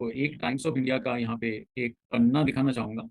आपको एक times of India का यहाँ पे एक पन्ना दिखाना चाहूंगा।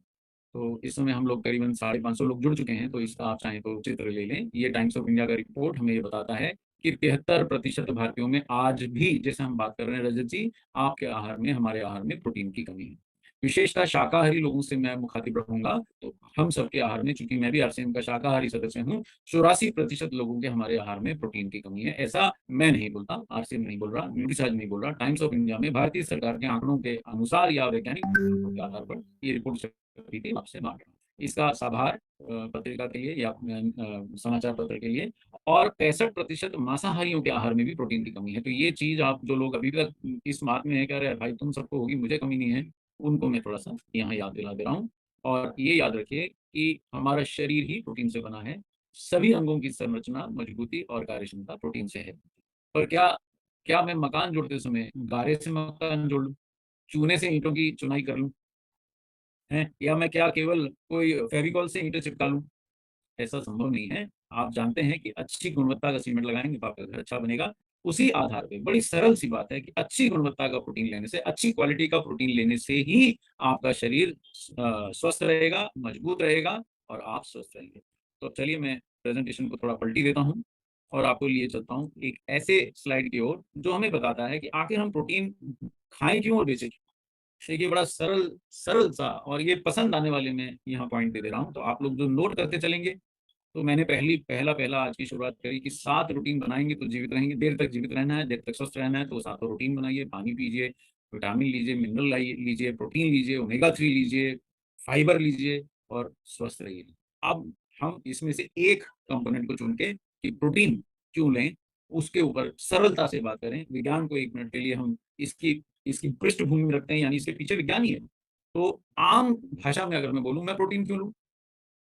तो इस समय हम लोग करीबन 550 लोग जुड़ चुके हैं, तो इसका आप चाहें तो चित्र ले लें। ये टाइम्स ऑफ इंडिया का रिपोर्ट हमें ये बताता है कि 73% भारतीयों में आज भी, जैसे हम बात कर रहे हैं रजत जी, आपके आहार में, हमारे आहार में प्रोटीन की कमी है। विशेषतः शाकाहारी लोगों से मैं मुखातिब रहूंगा, तो हम सबके आहार में, चूंकि मैं भी आरसीएम का शाकाहारी सदस्य हूँ, 84% लोगों के हमारे आहार में प्रोटीन की कमी है। ऐसा मैं नहीं बोलता, आरसीएम नहीं बोल रहा, न्यूट्रीसाइज नहीं बोल रहा, टाइम्स ऑफ इंडिया में भारतीय सरकार के आंकड़ों के अनुसार या वैज्ञानिक के आधार पर ये रिपोर्ट छपी थी, आपसे बांट रहा हूं। इसका साभार पत्रिका के लिए या समाचार पत्र के लिए। और 65% मांसाहारियों के आहार में भी प्रोटीन की कमी है। तो ये चीज आप जो लोग अभी तक इस बात में है कि अरे भाई तुम सबको होगी, मुझे कमी नहीं है, उनको मैं थोड़ा सा यहाँ याद दिला दे रहा हूँ। और ये याद रखिए कि हमारा शरीर ही प्रोटीन से बना है। सभी अंगों की संरचना, मजबूती और कार्यक्षमता प्रोटीन से है। पर क्या क्या मैं मकान जोड़ते समय गारे से मकान जोड़ लूं, चूने से ईंटों की चुनाई कर लूं, है, या मैं क्या केवल कोई फेविकॉल से ईंटें चिपका लूं? ऐसा संभव नहीं है। आप जानते हैं कि अच्छी गुणवत्ता का सीमेंट लगाएंगे तो आपका घर अच्छा बनेगा। उसी आधार पे बड़ी सरल सी बात है कि अच्छी गुणवत्ता का प्रोटीन लेने से, अच्छी क्वालिटी का प्रोटीन लेने से ही आपका शरीर स्वस्थ रहेगा, मजबूत रहेगा और आप स्वस्थ रहेंगे। तो चलिए मैं प्रेजेंटेशन को थोड़ा पलटी देता हूँ और आपको लिए चलता हूँ एक ऐसे स्लाइड की ओर जो हमें बताता है कि आखिर हम प्रोटीन खाएं क्यों और बेचें। देखिए बड़ा सरल सरल सा और ये पसंद आने वाले मैं यहाँ पॉइंट दे रहा हूँ, तो आप लोग जो नोट करते चलेंगे। तो मैंने पहला पहला आज की शुरुआत करी कि 7 रूटीन बनाएंगे तो जीवित रहेंगे, देर तक जीवित रहना है, देर तक स्वस्थ रहना है, तो 7 रूटीन बनाइए। पानी पीजिए, विटामिन लीजिए, मिनरल लीजिए, प्रोटीन लीजिए, ओमेगा 3 लीजिए, फाइबर लीजिए और स्वस्थ रहिए। अब हम इसमें से एक कंपोनेंट को चुन के कि प्रोटीन क्यों लें, उसके ऊपर सरलता से बात करें। विज्ञान को एक मिनट के लिए हम इसकी इसकी पृष्ठभूमि में रखते हैं, यानी इसके पीछे विज्ञान ही है। तो आम भाषा में अगर मैं बोलूँ, मैं प्रोटीन क्यों लूँ,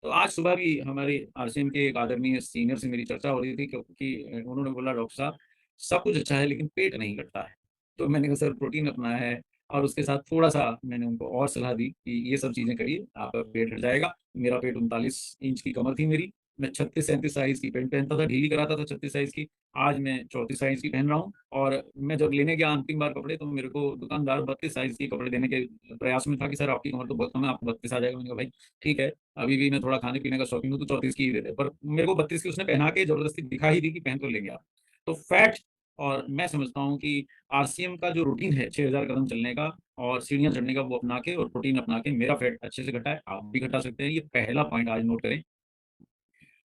तो आज सुबह भी हमारे आरसीएम के एक आदरणीय सीनियर से मेरी चर्चा हो रही थी, क्योंकि उन्होंने बोला डॉक्टर साहब सब कुछ अच्छा है लेकिन पेट नहीं कटता है। तो मैंने कहा सर प्रोटीन अपना है, और उसके साथ थोड़ा सा मैंने उनको और सलाह दी कि ये सब चीजें करिए, आपका पेट हट जाएगा। मेरा पेट 39 इंच की कमर थी मेरी, मैं 36-37 साइज की पैंट पहनता था, ढीली कराता था 36 साइज की। आज मैं 34 साइज की पहन रहा हूँ। और मैं जब लेने गया अंतिम बार कपड़े, तो मेरे को दुकानदार 32 साइज के कपड़े देने के प्रयास में था कि सर आपकी कमर तो बहुत कम है, आपको 32 आ जाएगा। मैंने कहा भाई ठीक है, अभी भी मैं थोड़ा खाने पीने का शौकीन हूँ, तो 34 की ही दे दे। पर मेरे को 32 की उसने पहना के जबरदस्ती दिखा ही दी कि पहन तो लेंगे आप। तो फैट, और मैं समझता हूँ कि आरसीएम का जो रूटीन है 6000 कदम चलने का और सीढ़ियां चढ़ने का, वो अपना के और प्रोटीन अपना के मेरा फैट अच्छे से घटा है, आप भी घटा सकते हैं। ये पहला पॉइंट आज नोट करें।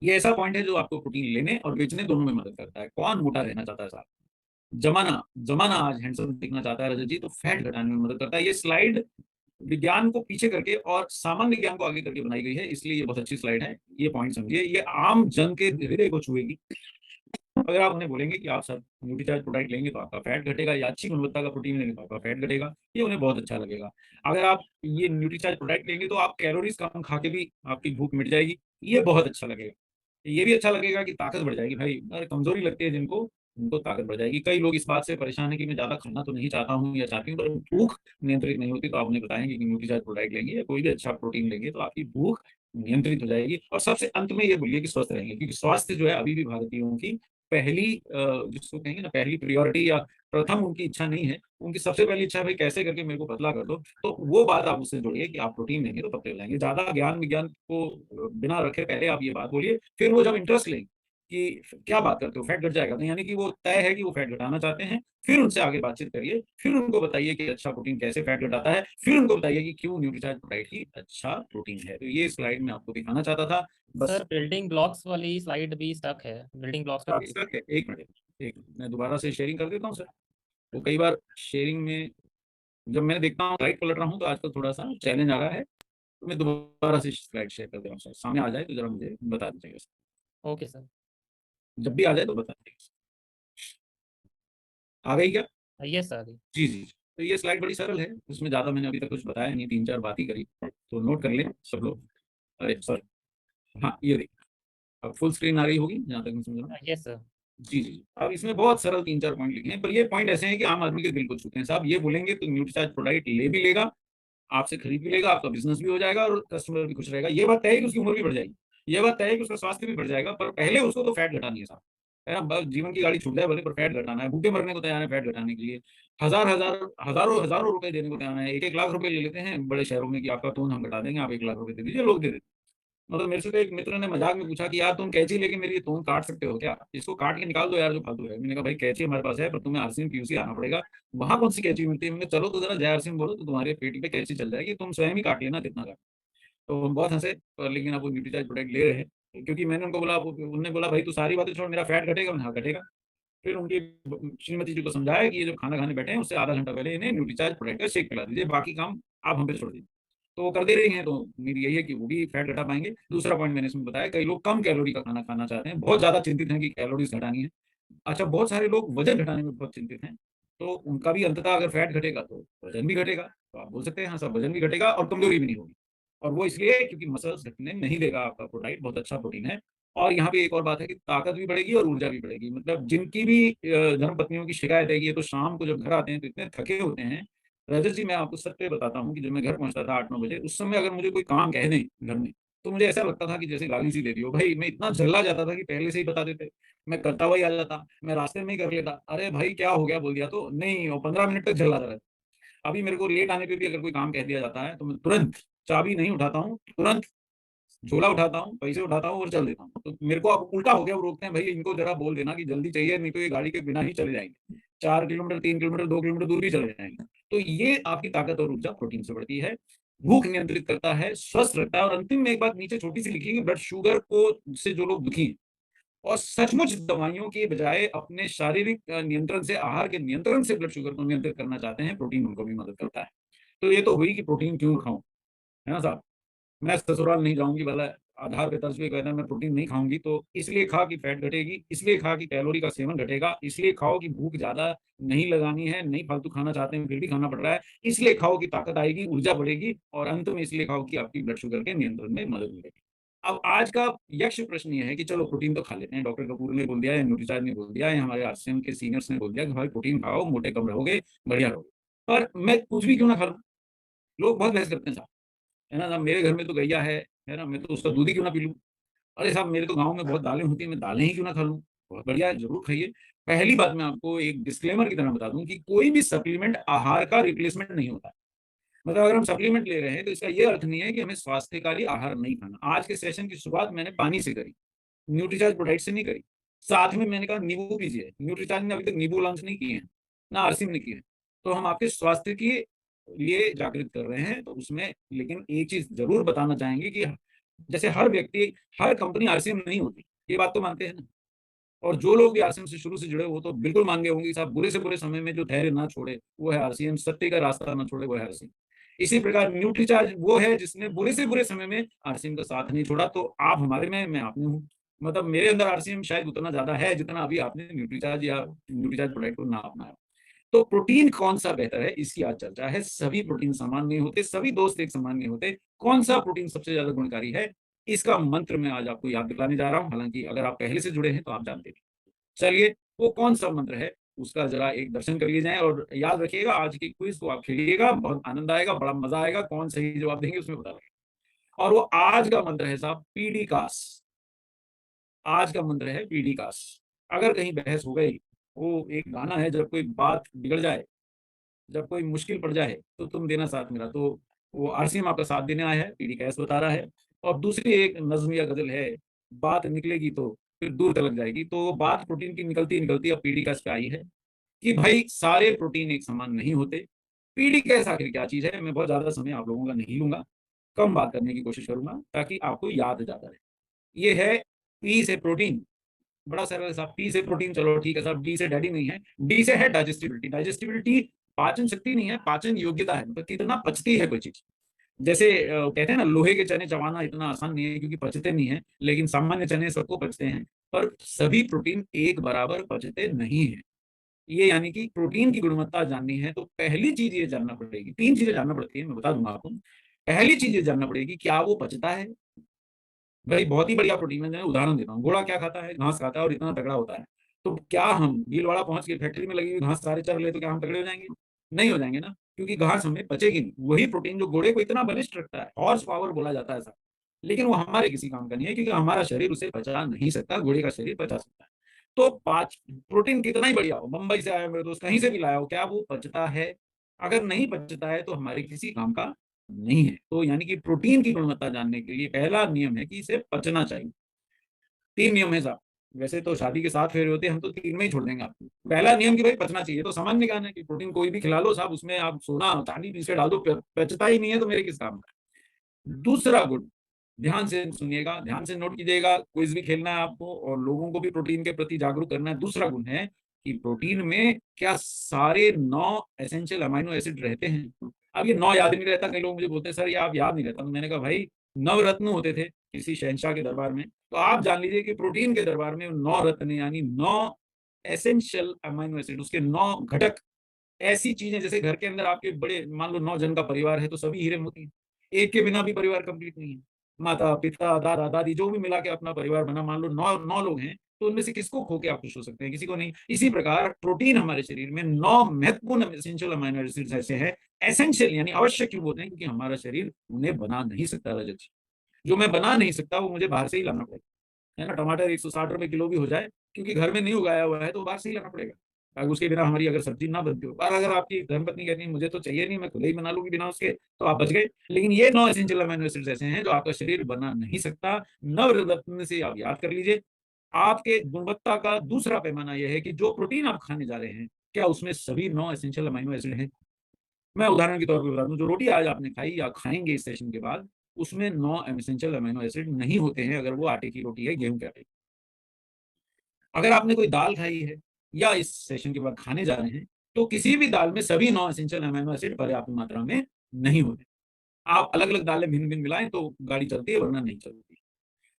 ये ऐसा पॉइंट है जो आपको प्रोटीन लेने और बेचने दोनों में मदद करता है। कौन मोटा रहना चाहता है साहब? जमाना जमाना आज हैंडसम दिखना चाहता है रजत जी, तो फैट घटाने में मदद करता है। ये स्लाइड विज्ञान को पीछे करके और सामान्य ज्ञान को आगे करके बनाई गई है, इसलिए ये बहुत अच्छी स्लाइड है। ये पॉइंट समझिए, ये आम जन के हृदय को छुएगी। अगर आप उन्हें बोलेंगे कि आप सब न्यूट्रीचार्ज प्रोडक्ट लेंगे तो आपका फैट घटेगा, या अच्छी गुणवत्ता का प्रोटीन लेंगे तो आपका फैट घटेगा, ये उन्हें बहुत अच्छा लगेगा। अगर आप ये न्यूट्रीचार्ज प्रोडक्ट लेंगे तो आप कैलोरीज कम खा के भी आपकी भूख मिट जाएगी, ये बहुत अच्छा लगेगा। ये भी अच्छा लगेगा कि ताकत बढ़ जाएगी। भाई अगर कमजोरी लगती है जिनको, उनको ताकत बढ़ जाएगी। कई लोग इस बात से परेशान है कि मैं ज्यादा खाना तो नहीं चाहता हूँ या चाहती हूँ, पर भूख नियंत्रित नहीं होती, तो आप उन्हें बताएंगे कि न्यूट्रीचार्ज प्रोडक्ट लेंगे या कोई भी अच्छा प्रोटीन लेंगे तो आपकी भूख नियंत्रित हो जाएगी। और सबसे अंत में ये बोलिए कि स्वस्थ रहेंगे, क्योंकि स्वास्थ्य जो है अभी भी भारतीयों की पहली जिसको कहेंगे ना, पहली प्रियोरिटी या प्रथम उनकी इच्छा नहीं है। उनकी सबसे पहली इच्छा है भाई कैसे करके मेरे को पतला कर दो। तो वो बात आप उससे जोड़िए कि आप प्रोटीन लेंगे तो पतले हो जाएंगे। ज्यादा ज्ञान विज्ञान को बिना रखे पहले आप ये बात बोलिए, फिर वो जब इंटरेस्ट लेंगे कि क्या बात करते हो फैट घट जाएगा, तो यानी कि वो तय है कि वो फैट घटाना चाहते हैं, फिर उनसे आगे बातचीत करिए। फिर उनको बताइए कि अच्छा प्रोटीन कैसे फैट घटाता है, फिर उनको बताइए कि क्यों न्यूट्रीचार्ज प्रोडक्ट ही अच्छा प्रोटीन है। तो ये स्लाइड में आपको दिखाना चाहता था बस। सर बिल्डिंग ब्लॉक्स वाली स्लाइड भी स्टक है, बिल्डिंग ब्लॉक्स का पेज। इसका क्या, एक मिनट, एक मिनट, मैं दोबारा से शेयरिंग कर देता हूँ सर। वो कई बार शेयरिंग में जब मैं देखता हूँ राइट पलट रहा हूँ, तो आजकल थोड़ा सा चैलेंज आ रहा है, तो मैं दोबारा से स्लाइड शेयर कर दे रहा हूँ सर। सामने आ जाए तो जरा मुझे बता दीजिएगा सर। Okay sir. जब भी आ जाए तो बता दीजिएगा। आ गई क्या? Yes sir. जी जी जी। तो ये स्लाइड बड़ी सरल है, उसमें ज्यादा मैंने अभी तक कुछ बताया नहीं, 3-4 बात ही करी, तो नोट कर लें सब लोग। अरे सर, हाँ ये देखिए, अब फुल स्क्रीन आ रही होगी जहाँ तक मैं समझ रहा हूँ। Yes sir. जी जी। अब इसमें बहुत सरल 3-4 पॉइंट लिखे हैं, पर ये पॉइंट ऐसे हैं कि आम आदमी के दिल को छूते हैं साहब। ये बोलेंगे तो न्यूट्रीचार्ज प्रोडक्ट ले भी लेगा, आपसे खरीद भी लेगा, आपका बिजनेस भी हो जाएगा और कस्टमर भी खुश रहेगा। ये बात तय है कि उसकी उम्र भी बढ़ जाएगी, ये बात तय है कि उसका स्वास्थ्य भी बढ़ जाएगा, पर पहले उसको तो फैट घटानी है साहब। है ना। जीवन की गाड़ी छूट जाए भले, पर फैट घटाना है, भूखे मरने को तैयार है फैट घटाने के लिए। हजार हजार हजारों हजारों रुपए देने को तैयार है, 1-1 लाख रुपए ले लेते हैं बड़े शहरों में कि आपका खून हम घटा देंगे, आप 1 लाख रुपए दे दीजिए, लोग दे देते। मतलब मेरे से तो एक मित्र ने मजाक में पूछा कि यार तुम कैंची लेके मेरी खून काट सकते हो क्या, इसको काट के निकाल दो यार जो फालतू है। मैंने कहा भाई कैंची हमारे पास है, पर तुम्हें आरसीएम पीयूसी आना पड़ेगा, वहां कौन सी कैंची मिलती है। मैंने कहा चलो तो जरा जय आरसीएम बोलो तो तुम्हारे पेटी पे कैंची चल जाएगी, तुम स्वयं ही काट लेना कितना का। तो हम बहुत हंसे, पर लेकिन अब वो न्यूट्रीचार्ज प्रोडक्ट ले रहे हैं, क्योंकि मैंने उनको बोला, उन्होंने बोला भाई तू सारी बातें छोड़, मेरा फैट घटेगा। मैंने, हाँ घटेगा। फिर उनकी श्रीमती जी को समझाया कि ये जो खाना खाने बैठे हैं उससे आधा घंटा पहले इन्हें न्यूट्रीचार्ज प्रोडक्ट का शेक पिला दीजिए, बाकी काम आप हम पे छोड़ दीजिए। तो वो कर दे रही हैं, तो मेरी यही है कि वो भी फैट घटा पाएंगे। दूसरा पॉइंट मैंने इसमें बताया, कई लोग कम कैलोरी का खाना खाना चाहते हैं, बहुत ज्यादा चिंतित हैं कि कैलोरीज घटानी है। अच्छा, बहुत सारे लोग वजन घटाने में बहुत चिंतित हैं, तो उनका भी अंततः अगर फैट घटेगा तो वजन भी घटेगा। तो आप बोल सकते हैं हाँ सब, वजन भी घटेगा और कमजोरी भी नहीं होगी। और वो इसलिए क्योंकि मसल्स घटने नहीं देगा आपका प्रोटीन, बहुत अच्छा प्रोटीन है। और यहाँ पे एक और बात है कि ताकत भी बढ़ेगी और ऊर्जा भी बढ़ेगी। मतलब जिनकी भी धर्म पत्नियों की शिकायत है कि ये तो शाम को जब घर आते हैं तो इतने थके होते हैं। रजत जी, मैं आपको सत्य बताता हूँ कि जब मैं घर पहुंचता था 8-9 बजे, उस समय अगर मुझे कोई काम कह दें घर में, तो मुझे ऐसा लगता था कि जैसे गाली सी दे दी हो भाई। मैं इतना झल्ला जाता था कि पहले से ही बता देते, मैं करता हुआ ही आ जाता, मैं रास्ते में ही कर लेता। अरे भाई क्या हो गया बोल दिया तो नहीं, और 15 मिनट तक झल्लाता रहता। अभी मेरे को लेट आने पे भी अगर कोई काम कह दिया जाता है तो मैं तुरंत चाबी नहीं उठाता हूँ, तुरंत झोला उठाता हूँ, पैसे उठाता हूँ और चल देता हूँ। तो मेरे को अब उल्टा हो गया, वो रोकते हैं भाई इनको जरा बोल देना कि जल्दी चाहिए, नहीं तो ये गाड़ी के बिना ही चले जाएंगे, 4 किलोमीटर, 3 किलोमीटर, 2 किलोमीटर दूर भी चले जाएंगे। तो ये आपकी ताकत और ऊर्जा प्रोटीन से बढ़ती है, भूख नियंत्रित करता है, स्वस्थ रखता है। और अंतिम में एक बात नीचे छोटी सी लिखी है, ब्लड शुगर को से जो लोग दुखी हैं और सचमुच दवाइयों के बजाय अपने शारीरिक नियंत्रण से, आहार के नियंत्रण से ब्लड शुगर को नियंत्रित करना चाहते हैं, प्रोटीन उनको भी मदद करता है। तो ये तो हुई कि प्रोटीन क्यों खाऊं, है ना साहब। मैं ससुराल नहीं जाऊंगी वाला आधार पे तर्ज पे कहना मैं प्रोटीन नहीं खाऊंगी, तो इसलिए खा कि फैट घटेगी, इसलिए खा कि कैलोरी का सेवन घटेगा, इसलिए खाओ कि भूख ज्यादा नहीं लगानी है, नहीं फालतू खाना चाहते हैं फिर भी खाना पड़ रहा है, इसलिए खाओ कि ताकत आएगी, ऊर्जा बढ़ेगी, और अंत में इसलिए खाओ कि आपकी ब्लड शुगर के नियंत्रण में मदद मिलेगी। अब आज का यक्ष प्रश्न ये है कि चलो प्रोटीन तो खा लेते हैं, डॉक्टर कपूर ने बोल दिया है, न्यूट्रीचार्ज ने बोल दिया है, हमारे आरसीएम के सीनियर्स ने बोल दिया कि भाई प्रोटीन खाओ, मोटे कम रहोगे, बढ़िया रहोगे। पर मैं कुछ भी क्यों ना खा लूं। लोग बहुत बहस करते हैं साहब, है ना साहब, मेरे घर में तो गैया है ना, मैं तो उसका दूध ही क्यों ना पी लूं। अरे साहब, मेरे तो गांव में बहुत दालें होती हैं, मैं दालें ही क्यों ना खा लूं। बहुत बढ़िया है, जरूर खाइए। पहली बात मैं आपको एक डिस्क्लेमर की तरह बता दूं कि कोई भी सप्लीमेंट आहार का रिप्लेसमेंट नहीं होता है। मतलब अगर हम सप्लीमेंट ले रहे हैं तो इसका ये अर्थ नहीं है कि हमें स्वास्थ्यकारी आहार नहीं खाना। आज के सेशन की शुरुआत मैंने पानी से करी, न्यूट्रीचार्ज प्रोडाइट से नहीं करी। साथ में मैंने कहा नींबू पीजिए, न्यूट्रीचार्ज ने अभी तक नींबू लॉन्च नहीं किए हैं, ना आरसीएम ने किए हैं। तो हम आपके स्वास्थ्य के लिए जागृत कर रहे हैं, तो उसमें लेकिन एक चीज जरूर बताना चाहेंगे कि जैसे हर व्यक्ति, हर कंपनी आरसीएम नहीं होती, ये बात तो मानते हैं ना। और जो लोग भी आरसीएम से शुरू से जुड़े वो तो बिल्कुल मान गए होंगे कि साहब बुरे से बुरे समय में जो धैर्य ना छोड़े वो है आरसीएम, सत्य का रास्ता ना छोड़े वो है आरसीएम। इसी प्रकार न्यूट्रीचार्ज वो है जिसने बुरे से बुरे समय में आरसीएम का साथ नहीं छोड़ा। तो आप हमारे में, मैं आप में हूँ। मतलब मेरे अंदर आरसीएम शायद उतना ज्यादा है जितना अभी आपने न्यूट्रीचार्ज या न्यूट्रीचार्ज प्रोडक्ट को ना अपनाया। तो प्रोटीन कौन सा बेहतर है इसकी आज चर्चा है। सभी प्रोटीन समान नहीं होते, सभी दोस्त एक समान नहीं होते। कौन सा प्रोटीन सबसे ज्यादा गुणकारी है, इसका मंत्र मैं आज आपको याद दिलाने जा रहा हूं। हालांकि अगर आप पहले से जुड़े हैं तो आप जानते हैं। चलिए, वो कौन सा मंत्र है उसका जरा एक दर्शन कर लिए जाए, और याद रखिएगा आज की क्विज को आप खेलिएगा, बहुत आनंद आएगा, बड़ा मजा आएगा, कौन सही जवाब देंगे उसमें पता लगेगा। और वो आज का मंत्र है साहब पीडी कास। आज का मंत्र है पीडी कास। अगर कहीं बहस हो गई, वो एक गाना है, जब कोई बात बिगड़ जाए, जब कोई मुश्किल पड़ जाए तो तुम देना साथ मेरा, तो वो आरसीएम आपका साथ देने आया है, पीडी कैस बता रहा है। और दूसरी एक नज्म या गजल है, बात निकलेगी तो फिर दूर तलक जाएगी। तो बात प्रोटीन की निकलती निकलती अब पीडी कैस पे आई है कि भाई सारे प्रोटीन एक समान नहीं होते। पीडी कैस आखिर क्या चीज है, मैं बहुत ज्यादा समय आप लोगों का नहीं लूंगा, कम बात करने की कोशिश करूंगा ताकि आपको याद ज्यादा रहे। ये है पी से प्रोटीन, बड़ा सरल साहब, पी से प्रोटीन, चलो ठीक है साहब, डी से डैडी नहीं है, डी से है डाइजेस्टिबिलिटी। डाइजेस्टिबिलिटी पाचन शक्ति नहीं है, पाचन योग्यता है, मतलब कितना पचती है कोई चीज। जैसे कहते हैं ना, लोहे के चने चबाना इतना आसान नहीं है क्योंकि पचते नहीं है, लेकिन सामान्य चने सबको पचते हैं। पर सभी प्रोटीन एक बराबर पचते नहीं है। ये यानी कि प्रोटीन की गुणवत्ता जाननी है तो पहली चीज ये जानना पड़ेगी, 3 चीजें जानना पड़ती है, मैं बता दूंगा आपको। पहली चीज ये जानना पड़ेगी क्या वो पचता है। भाई बहुत ही बढ़िया प्रोटीन है, मैं उदाहरण देता हूँ, घोड़ा क्या खाता है, घास खाता है और इतना तगड़ा होता है। तो क्या हम भीलवाड़ा पहुंच के फैक्ट्री में लगी हुई घास सारे चर ले तो क्या हम तगड़े हो जाएंगे? नहीं हो जाएंगे ना, क्योंकि घास हमें पचेगी नहीं। वही प्रोटीन जो घोड़े को इतना बलिष्ठ रखता है, हॉर्स पावर बोला जाता है ऐसा, लेकिन वो हमारे किसी काम का नहीं है क्योंकि हमारा शरीर उसे पचा नहीं सकता, घोड़े का शरीर पचा सकता है। तो प्रोटीन कितना ही बढ़िया हो, मुंबई से आया मेरे दोस्त, कहीं से भी लाया हो, क्या वो पचता है? अगर नहीं पचता है तो हमारे किसी काम का नहीं है। तो यानी कि प्रोटीन की गुणवत्ता जानने के लिए पहला नियम है कि इसे पचना चाहिए। 3 नियम है साहब। वैसे तो शादी के 7 फेरे होते हैं, हम तो 3 में ही छोड़ देंगे आपको। पहला नियम कि भाई पचना चाहिए, तो सामान्य ज्ञान है कि प्रोटीन कोई भी खिला लो साहब, उसमें आप सोना चांदी पीस के डाल दो, पचता ही नहीं है तो मेरे किस काम का। दूसरा गुण, ध्यान से सुनिएगा, ध्यान से नोट कीजिएगा, क्विज भी खेलना है आपको और लोगों को भी प्रोटीन के प्रति जागरूक करना है। दूसरा गुण है कि प्रोटीन में क्या सारे 9 एसेंशियल अमाइनो एसिड रहते हैं? अब ये 9 याद नहीं रहता, कई लोग मुझे बोलते हैं सर ये आप याद नहीं रहता। तो मैंने कहा भाई, नवरत्न होते थे किसी शहनशाह के दरबार में, तो आप जान लीजिए कि प्रोटीन के दरबार में 9 रत्न यानी 9 एसेंशियल अमाइनो एसिड, उसके 9 घटक, ऐसी चीजें जैसे घर के अंदर आपके बड़े, मान लो 9 जन का परिवार है तो सभी हीरे मोती हैं, एक के बिना भी परिवार कंप्लीट नहीं है। माता पिता दादा दादी जो भी मिला के अपना परिवार बना, मान लो 9 लोग हैं, तो उनमें से किसको खो के आप खुश हो सकते हैं? किसी को नहीं। इसी प्रकार प्रोटीन हमारे शरीर में 9 महत्वपूर्ण एसेंशियल अमाइनो एसिड्स ऐसे हैं। एसेंशियल यानी आवश्यक क्यों बोलते हैं? क्योंकि हमारा शरीर उन्हें बना नहीं सकता रजत जी। जो मैं बना नहीं सकता वो मुझे बाहर से ही लाना पड़ेगा, है ना। टमाटर 160 रुपए किलो भी हो जाए, क्योंकि घर में नहीं उगाया हुआ है, तो बाहर से ही लाना पड़ेगा, ताकि उसके बिना हमारी अगर सब्जी ना बनती हो। पर अगर आपकी धर्मपत्नी कहती है मुझे तो चाहिए नहीं, मैं खुद ही बना लूंगी बिना उसके, तो आप बच गए। लेकिन ये 9 एसेंशियल अमीनो एसिड्स ऐसे हैं जो आपका शरीर बना नहीं सकता। नवरत्न से आप याद कर लीजिए। आपके गुणवत्ता का दूसरा पैमाना यह है कि जो प्रोटीन आप खाने जा रहे हैं, क्या उसमें सभी 9 एसेंशियल अमीनो एसिड हैं? मैं उदाहरण के तौर पर बता दूं, जो रोटी आज आपने खाई या खाएंगे इस सेशन के बाद, उसमें 9 एसेंशियल अमीनो एसिड नहीं होते हैं, अगर वो आटे की रोटी है, गेहूं के आटे की। अगर आपने कोई दाल खाई है या इस सेशन के बाद खाने जा रहे हैं, तो किसी भी दाल में सभी 9 एसेंशियल अमीनो एसिड पर्याप्त मात्रा में नहीं होते। आप अलग अलग दालें भिन्न भिन्न मिलाएं तो गाड़ी चलती है, वरना नहीं चलती।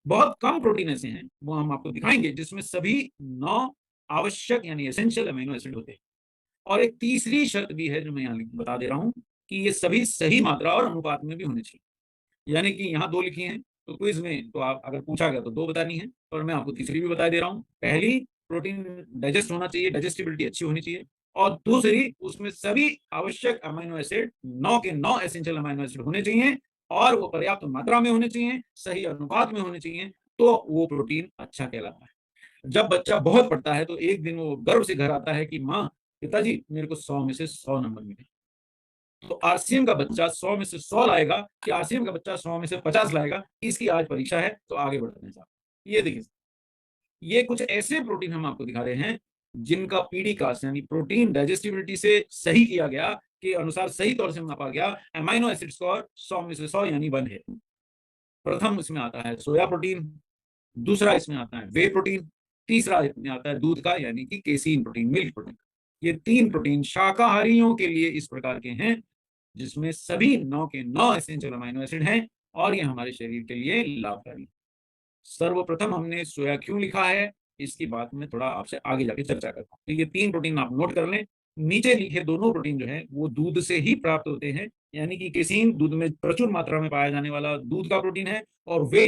बहुत कम प्रोटीन ऐसे हैं, वो हम आपको दिखाएंगे, जिसमें सभी 9 आवश्यक यानी एसेंशियल अमीनो एसिड होते हैं। और एक तीसरी शर्त भी है जो मैं यहाँ बता दे रहा हूँ, कि ये सभी सही मात्रा और अनुपात में भी होने चाहिए। यानी कि यहाँ 2 लिखी हैं, तो क्विज में तो आप अगर पूछा गया तो 2 बतानी है, और मैं आपको तीसरी भी बता दे रहा हूँ। पहली, प्रोटीन डाइजेस्ट होना चाहिए, डाइजेस्टिबिलिटी अच्छी होनी चाहिए। और दूसरी, उसमें सभी आवश्यक अमीनो एसिड 9 के 9 एसेंशियल अमीनो एसिड होने चाहिए, और वो पर्याप्त मात्रा में होने चाहिए, सही अनुपात में होने चाहिए, तो वो प्रोटीन अच्छा कहलाता है। जब बच्चा बहुत पढ़ता है तो एक दिन वो गर्व से घर आता है कि माँ, पिताजी मेरे को 100 में से 100 नंबर मिले। तो आरसीएम का बच्चा 100 में से 100 लाएगा कि आरसीएम का बच्चा 100 में से 50 लाएगा, इसकी आज परीक्षा है। तो आगे बढ़ते हैं साहब। ये देखिए, ये कुछ ऐसे प्रोटीन हम आपको दिखा रहे हैं जिनका पीडी कास्ट यानी प्रोटीन डाइजेस्टिबिलिटी से सही किया गया, के अनुसार सही तौर से मापा गया। अमाइनो एसिड स्कोर 100 में से 100 यानी 1 है। प्रथम इसमें आता है सोया प्रोटीन, दूसरा इसमें आता है वे प्रोटीन, तीसरा इसमें आता है दूध का यानी कि केसीन प्रोटीन, मिल्क प्रोटीन। ये 3 प्रोटीन शाकाहारियों के लिए इस प्रकार के हैं, जिसमें सभी 9 के 9 एसेंशियल अमीनो एसिड हैं, और ये हमारे शरीर के लिए लाभकारी। सर्वप्रथम हमने सोया क्यों लिखा है, इसकी बात में थोड़ा आपसे आगे जाके चर्चा करता हूँ। तो ये 3 प्रोटीन आप नोट कर लें। नीचे लिखे दोनों प्रोटीन जो है वो दूध से ही प्राप्त होते हैं, यानी कि केसीन दूध में प्रचुर मात्रा में पाया जाने वाला दूध का प्रोटीन है। और वे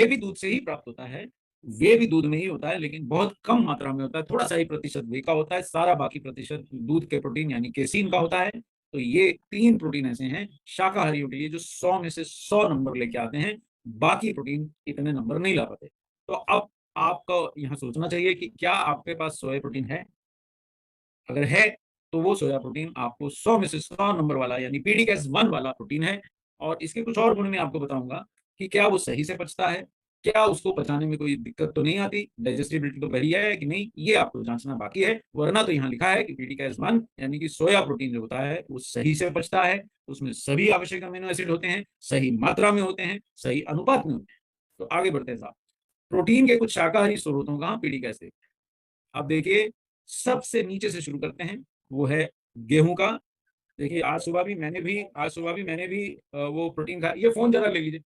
भी दूध से ही प्राप्त होता है, वे भी दूध में ही होता है, लेकिन बहुत कम मात्रा में होता है। थोड़ा सा ही प्रतिशत वे का होता है, सारा बाकी प्रतिशत दूध के प्रोटीन यानी केसीन का होता है। तो ये 3 प्रोटीन ऐसे हैं शाकाहारियों के लिए जो 100 में से 100 नंबर लेके आते हैं, बाकी प्रोटीन इतने नंबर नहीं ला पाते। तो अब आपको यहाँ सोचना चाहिए कि क्या आपके पास सोया प्रोटीन है? अगर है तो वो सोया प्रोटीन आपको 100 में से 100 नंबर वाला यानी पीडीकेएस 1 वाला प्रोटीन है। और इसके कुछ और गुण मैं आपको बताऊंगा कि क्या वो सही से पचता है, क्या उसको पचाने में कोई दिक्कत तो नहीं आती, डाइजेस्टिबिलिटी तो बढ़िया है कि नहीं, ये आपको जांचना बाकी है। वरना तो यहाँ लिखा है कि पीडीकेएस 1 यानी कि सोया प्रोटीन जो होता है वो सही से पचता है, उसमें सभी आवश्यक अमीनो एसिड होते हैं, सही मात्रा में होते हैं, सही अनुपात में होते हैं। तो आगे बढ़ते हैं साहब। प्रोटीन के कुछ शाकाहारी स्रोतों का पीडीकेएस। अब देखिए, सबसे नीचे से शुरू करते हैं, वो है गेहूं का। देखिए, आज सुबह भी मैंने भी वो प्रोटीन खाया। ये फोन जरा ले लीजिए।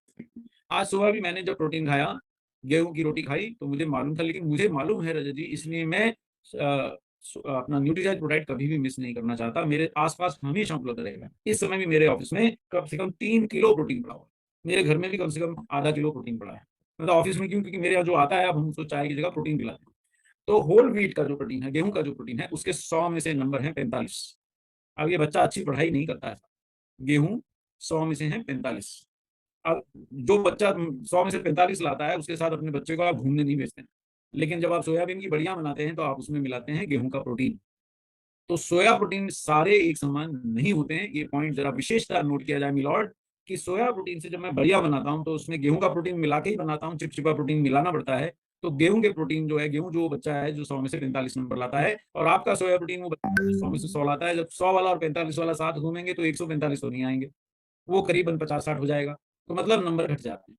आज सुबह भी मैंने जब प्रोटीन खाया, गेहूं की रोटी खाई, तो मुझे मालूम था, लेकिन मुझे मालूम है रजत जी, इसलिए मैं अपना न्यूट्रीचार्ज प्रोडक्ट कभी भी मिस नहीं करना चाहता। मेरे आसपास हमेशा उपलब्ध रहेगा। इस समय भी मेरे ऑफिस में कम से कम 3 किलो प्रोटीन पड़ा हुआ है। मेरे घर में भी कम से कम आधा किलो प्रोटीन पड़ा है। मतलब ऑफिस में क्यों? क्योंकि मेरे यहाँ जो आता है, अब हम उसको चाय की जगह प्रोटीन पिलाते हैं। तो होल व्हीट का जो प्रोटीन है, गेहूं का जो प्रोटीन है, उसके 100 में से नंबर है 45। अब ये बच्चा अच्छी पढ़ाई नहीं करता है, गेहूं 100 में से है 45। अब जो बच्चा 100 में से 45 लाता है, उसके साथ अपने बच्चे को आप घूमने नहीं भेजते हैं। लेकिन जब आप सोयाबीन की बढ़िया बनाते हैं तो आप उसमें मिलाते हैं गेहूं का प्रोटीन। तो सोया प्रोटीन सारे एक समान नहीं होते हैं, ये पॉइंट जरा विशेषता नोट किया जाए मिलॉर्ड, कि सोया प्रोटीन से जब मैं बढ़िया बनाता हूं तो उसमें गेहूं का प्रोटीन मिला के ही बनाता हूं, चिपचिपा प्रोटीन मिलाना पड़ता है। तो गेहूं के प्रोटीन जो है, गेहूं जो बच्चा है जो 100 में से 45 नंबर लाता है, और आपका सोया प्रोटीन वो बच्चा जो 100 में से 100 लाता है, जब 100 वाला और 45 वाला साथ घूमेंगे तो 145 तो नहीं आएंगे, वो करीबन 50-60 हो जाएगा। तो मतलब नंबर घट जाते हैं।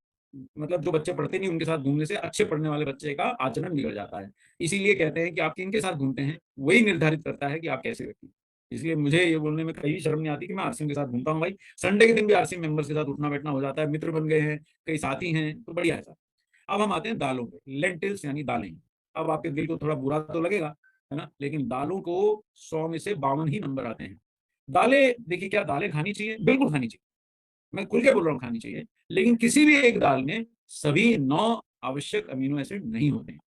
मतलब जो बच्चे पढ़ते नहीं उनके साथ घूमने से अच्छे पढ़ने वाले बच्चे का आचरण बिगड़ जाता है। इसीलिए कहते हैं कि आप किनके साथ घूमते हैं वही निर्धारित करता है कि आप कैसे व्यक्ति। इसलिए मुझे ये बोलने में कहीं शर्म नहीं आती कि मैं आरसीएम के साथ घूमता हूँ भाई। संडे के दिन भी आरसीएम मेंबर्स के साथ उठना बैठना हो जाता है, मित्र बन गए हैं, कई साथी हैं, तो बढ़िया है साहब। अब हम आते हैं दालों पे, लेंटिल्स यानी दालें। अब आपके दिल को थोड़ा बुरा तो लगेगा, है ना, लेकिन दालों को 100 में से 52 ही नंबर आते हैं। दालें देखिए, क्या दालें खानी चाहिए? बिल्कुल खानी चाहिए, मैं खुल के बोल रहा हूँ खानी चाहिए। लेकिन किसी भी एक दाल में सभी 9 आवश्यक अमीनो एसिड नहीं होते हैं।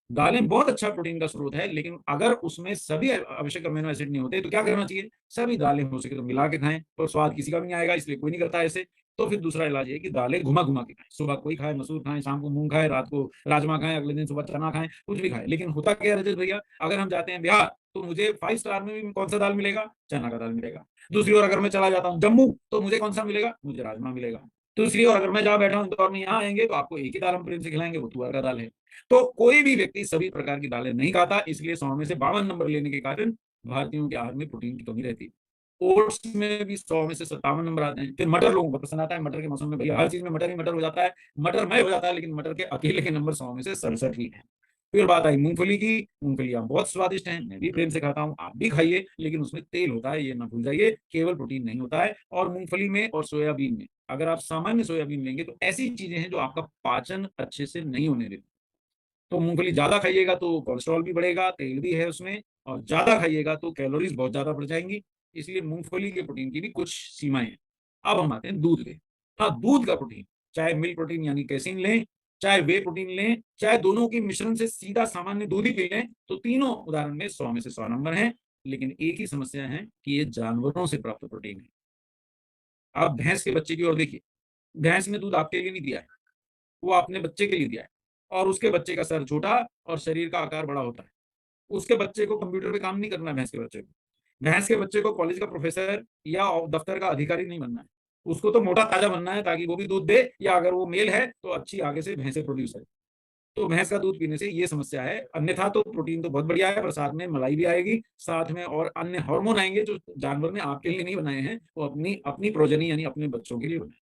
दालें बहुत अच्छा प्रोटीन का स्रोत है, लेकिन अगर उसमें सभी आवश्यक अमीनो एसिड नहीं होते तो क्या करना चाहिए? सभी दालें हो सके तो मिला के खाएं, और स्वाद किसी का भी नहीं आएगा, इसलिए कोई नहीं करता ऐसे। तो फिर दूसरा इलाज है कि दालें घुमा घुमा के खाएं, सुबह कोई खाए मसूर खाएं, शाम को मूंग खाएं, रात को राजमा खाएं, अगले दिन सुबह चना खाएं, कुछ भी खाएं। लेकिन होता क्या है रजत भैया, अगर हम जाते हैं बिहार तो मुझे 5 स्टार में भी कौन सा दाल मिलेगा? चना का दाल मिलेगा। दूसरी ओर अगर मैं चला जाता हूँ जम्मू तो मुझे कौन सा मिलेगा? मुझे राजमा मिलेगा। दूसरी ओर अगर मैं जहाँ बैठा हूँ इंदौर में, यहाँ आएंगे तो आपको एक ही दाल हम प्रेम से खिलाएंगे, वो तुअर का दाल है। तो कोई भी व्यक्ति सभी प्रकार की दालें नहीं खाता, इसलिए 100 में से 52 नंबर लेने के कारण भारतीयों के आहार में प्रोटीन की कमी रहती है। ओट्स में भी 100 में से 57 नंबर आते हैं। फिर मटर लोगों को पसंद आता है, मटर के मौसम में भैया हर चीज में मटर ही मटर हो जाता है, मटरमय हो जाता है, लेकिन मटर के अकेले के नंबर 100 में से 67 ही है। फिर बात आई मूंगफली की। मूंगफलियां बहुत स्वादिष्ट हैं, मैं भी प्रेम से खाता हूँ, आप भी खाइए, लेकिन उसमें तेल होता है, ये ना भूल जाइए, केवल प्रोटीन नहीं होता है। और मूंगफली में और सोयाबीन में, अगर आप सामान्य सोयाबीन लेंगे तो ऐसी चीजें हैं जो आपका पाचन अच्छे से नहीं होने देती। तो मूंगफली ज्यादा खाइएगा तो कोलेस्ट्रॉल भी बढ़ेगा, तेल भी है उसमें, और ज्यादा खाइएगा तो कैलोरीज बहुत ज्यादा बढ़ जाएंगी। इसलिए मूंगफली के प्रोटीन की भी कुछ सीमाएं हैं। अब हम आते हैं दूध पे। हाँ, दूध का प्रोटीन, चाहे मिल्क प्रोटीन यानी कैसीन लें, चाहे वे प्रोटीन लें, चाहे दोनों की मिश्रण से सीधा सामान्य दूध ही पी लें, तो तीनों उदाहरण में 100 में से 100 नंबर हैं। लेकिन एक ही समस्या है कि ये जानवरों से प्राप्त प्रोटीन है। आप भैंस के बच्चे की ओर देखिए, भैंस ने दूध आपके लिए नहीं दिया है, वो अपने बच्चे के लिए दिया है। और उसके बच्चे का सर छोटा और शरीर का आकार बड़ा होता है। उसके बच्चे को कंप्यूटर पे काम नहीं करना है, भैंस के बच्चे को। भैंस के बच्चे को कॉलेज का प्रोफेसर या दफ्तर का अधिकारी नहीं बनना है। उसको तो मोटा ताजा बनना है ताकि वो भी दूध दे, या अगर वो मेल है तो अच्छी आगे से भैंसे प्रोड्यूस है। तो भैंस का दूध पीने से ये समस्या है, अन्यथा तो प्रोटीन तो बहुत बढ़िया है, पर साथ में मलाई भी आएगी, साथ में और अन्य हार्मोन आएंगे जो जानवर ने आपके लिए नहीं बनाए हैं, वो अपनी अपनी प्रोजनी यानी अपने बच्चों के लिए बनाए।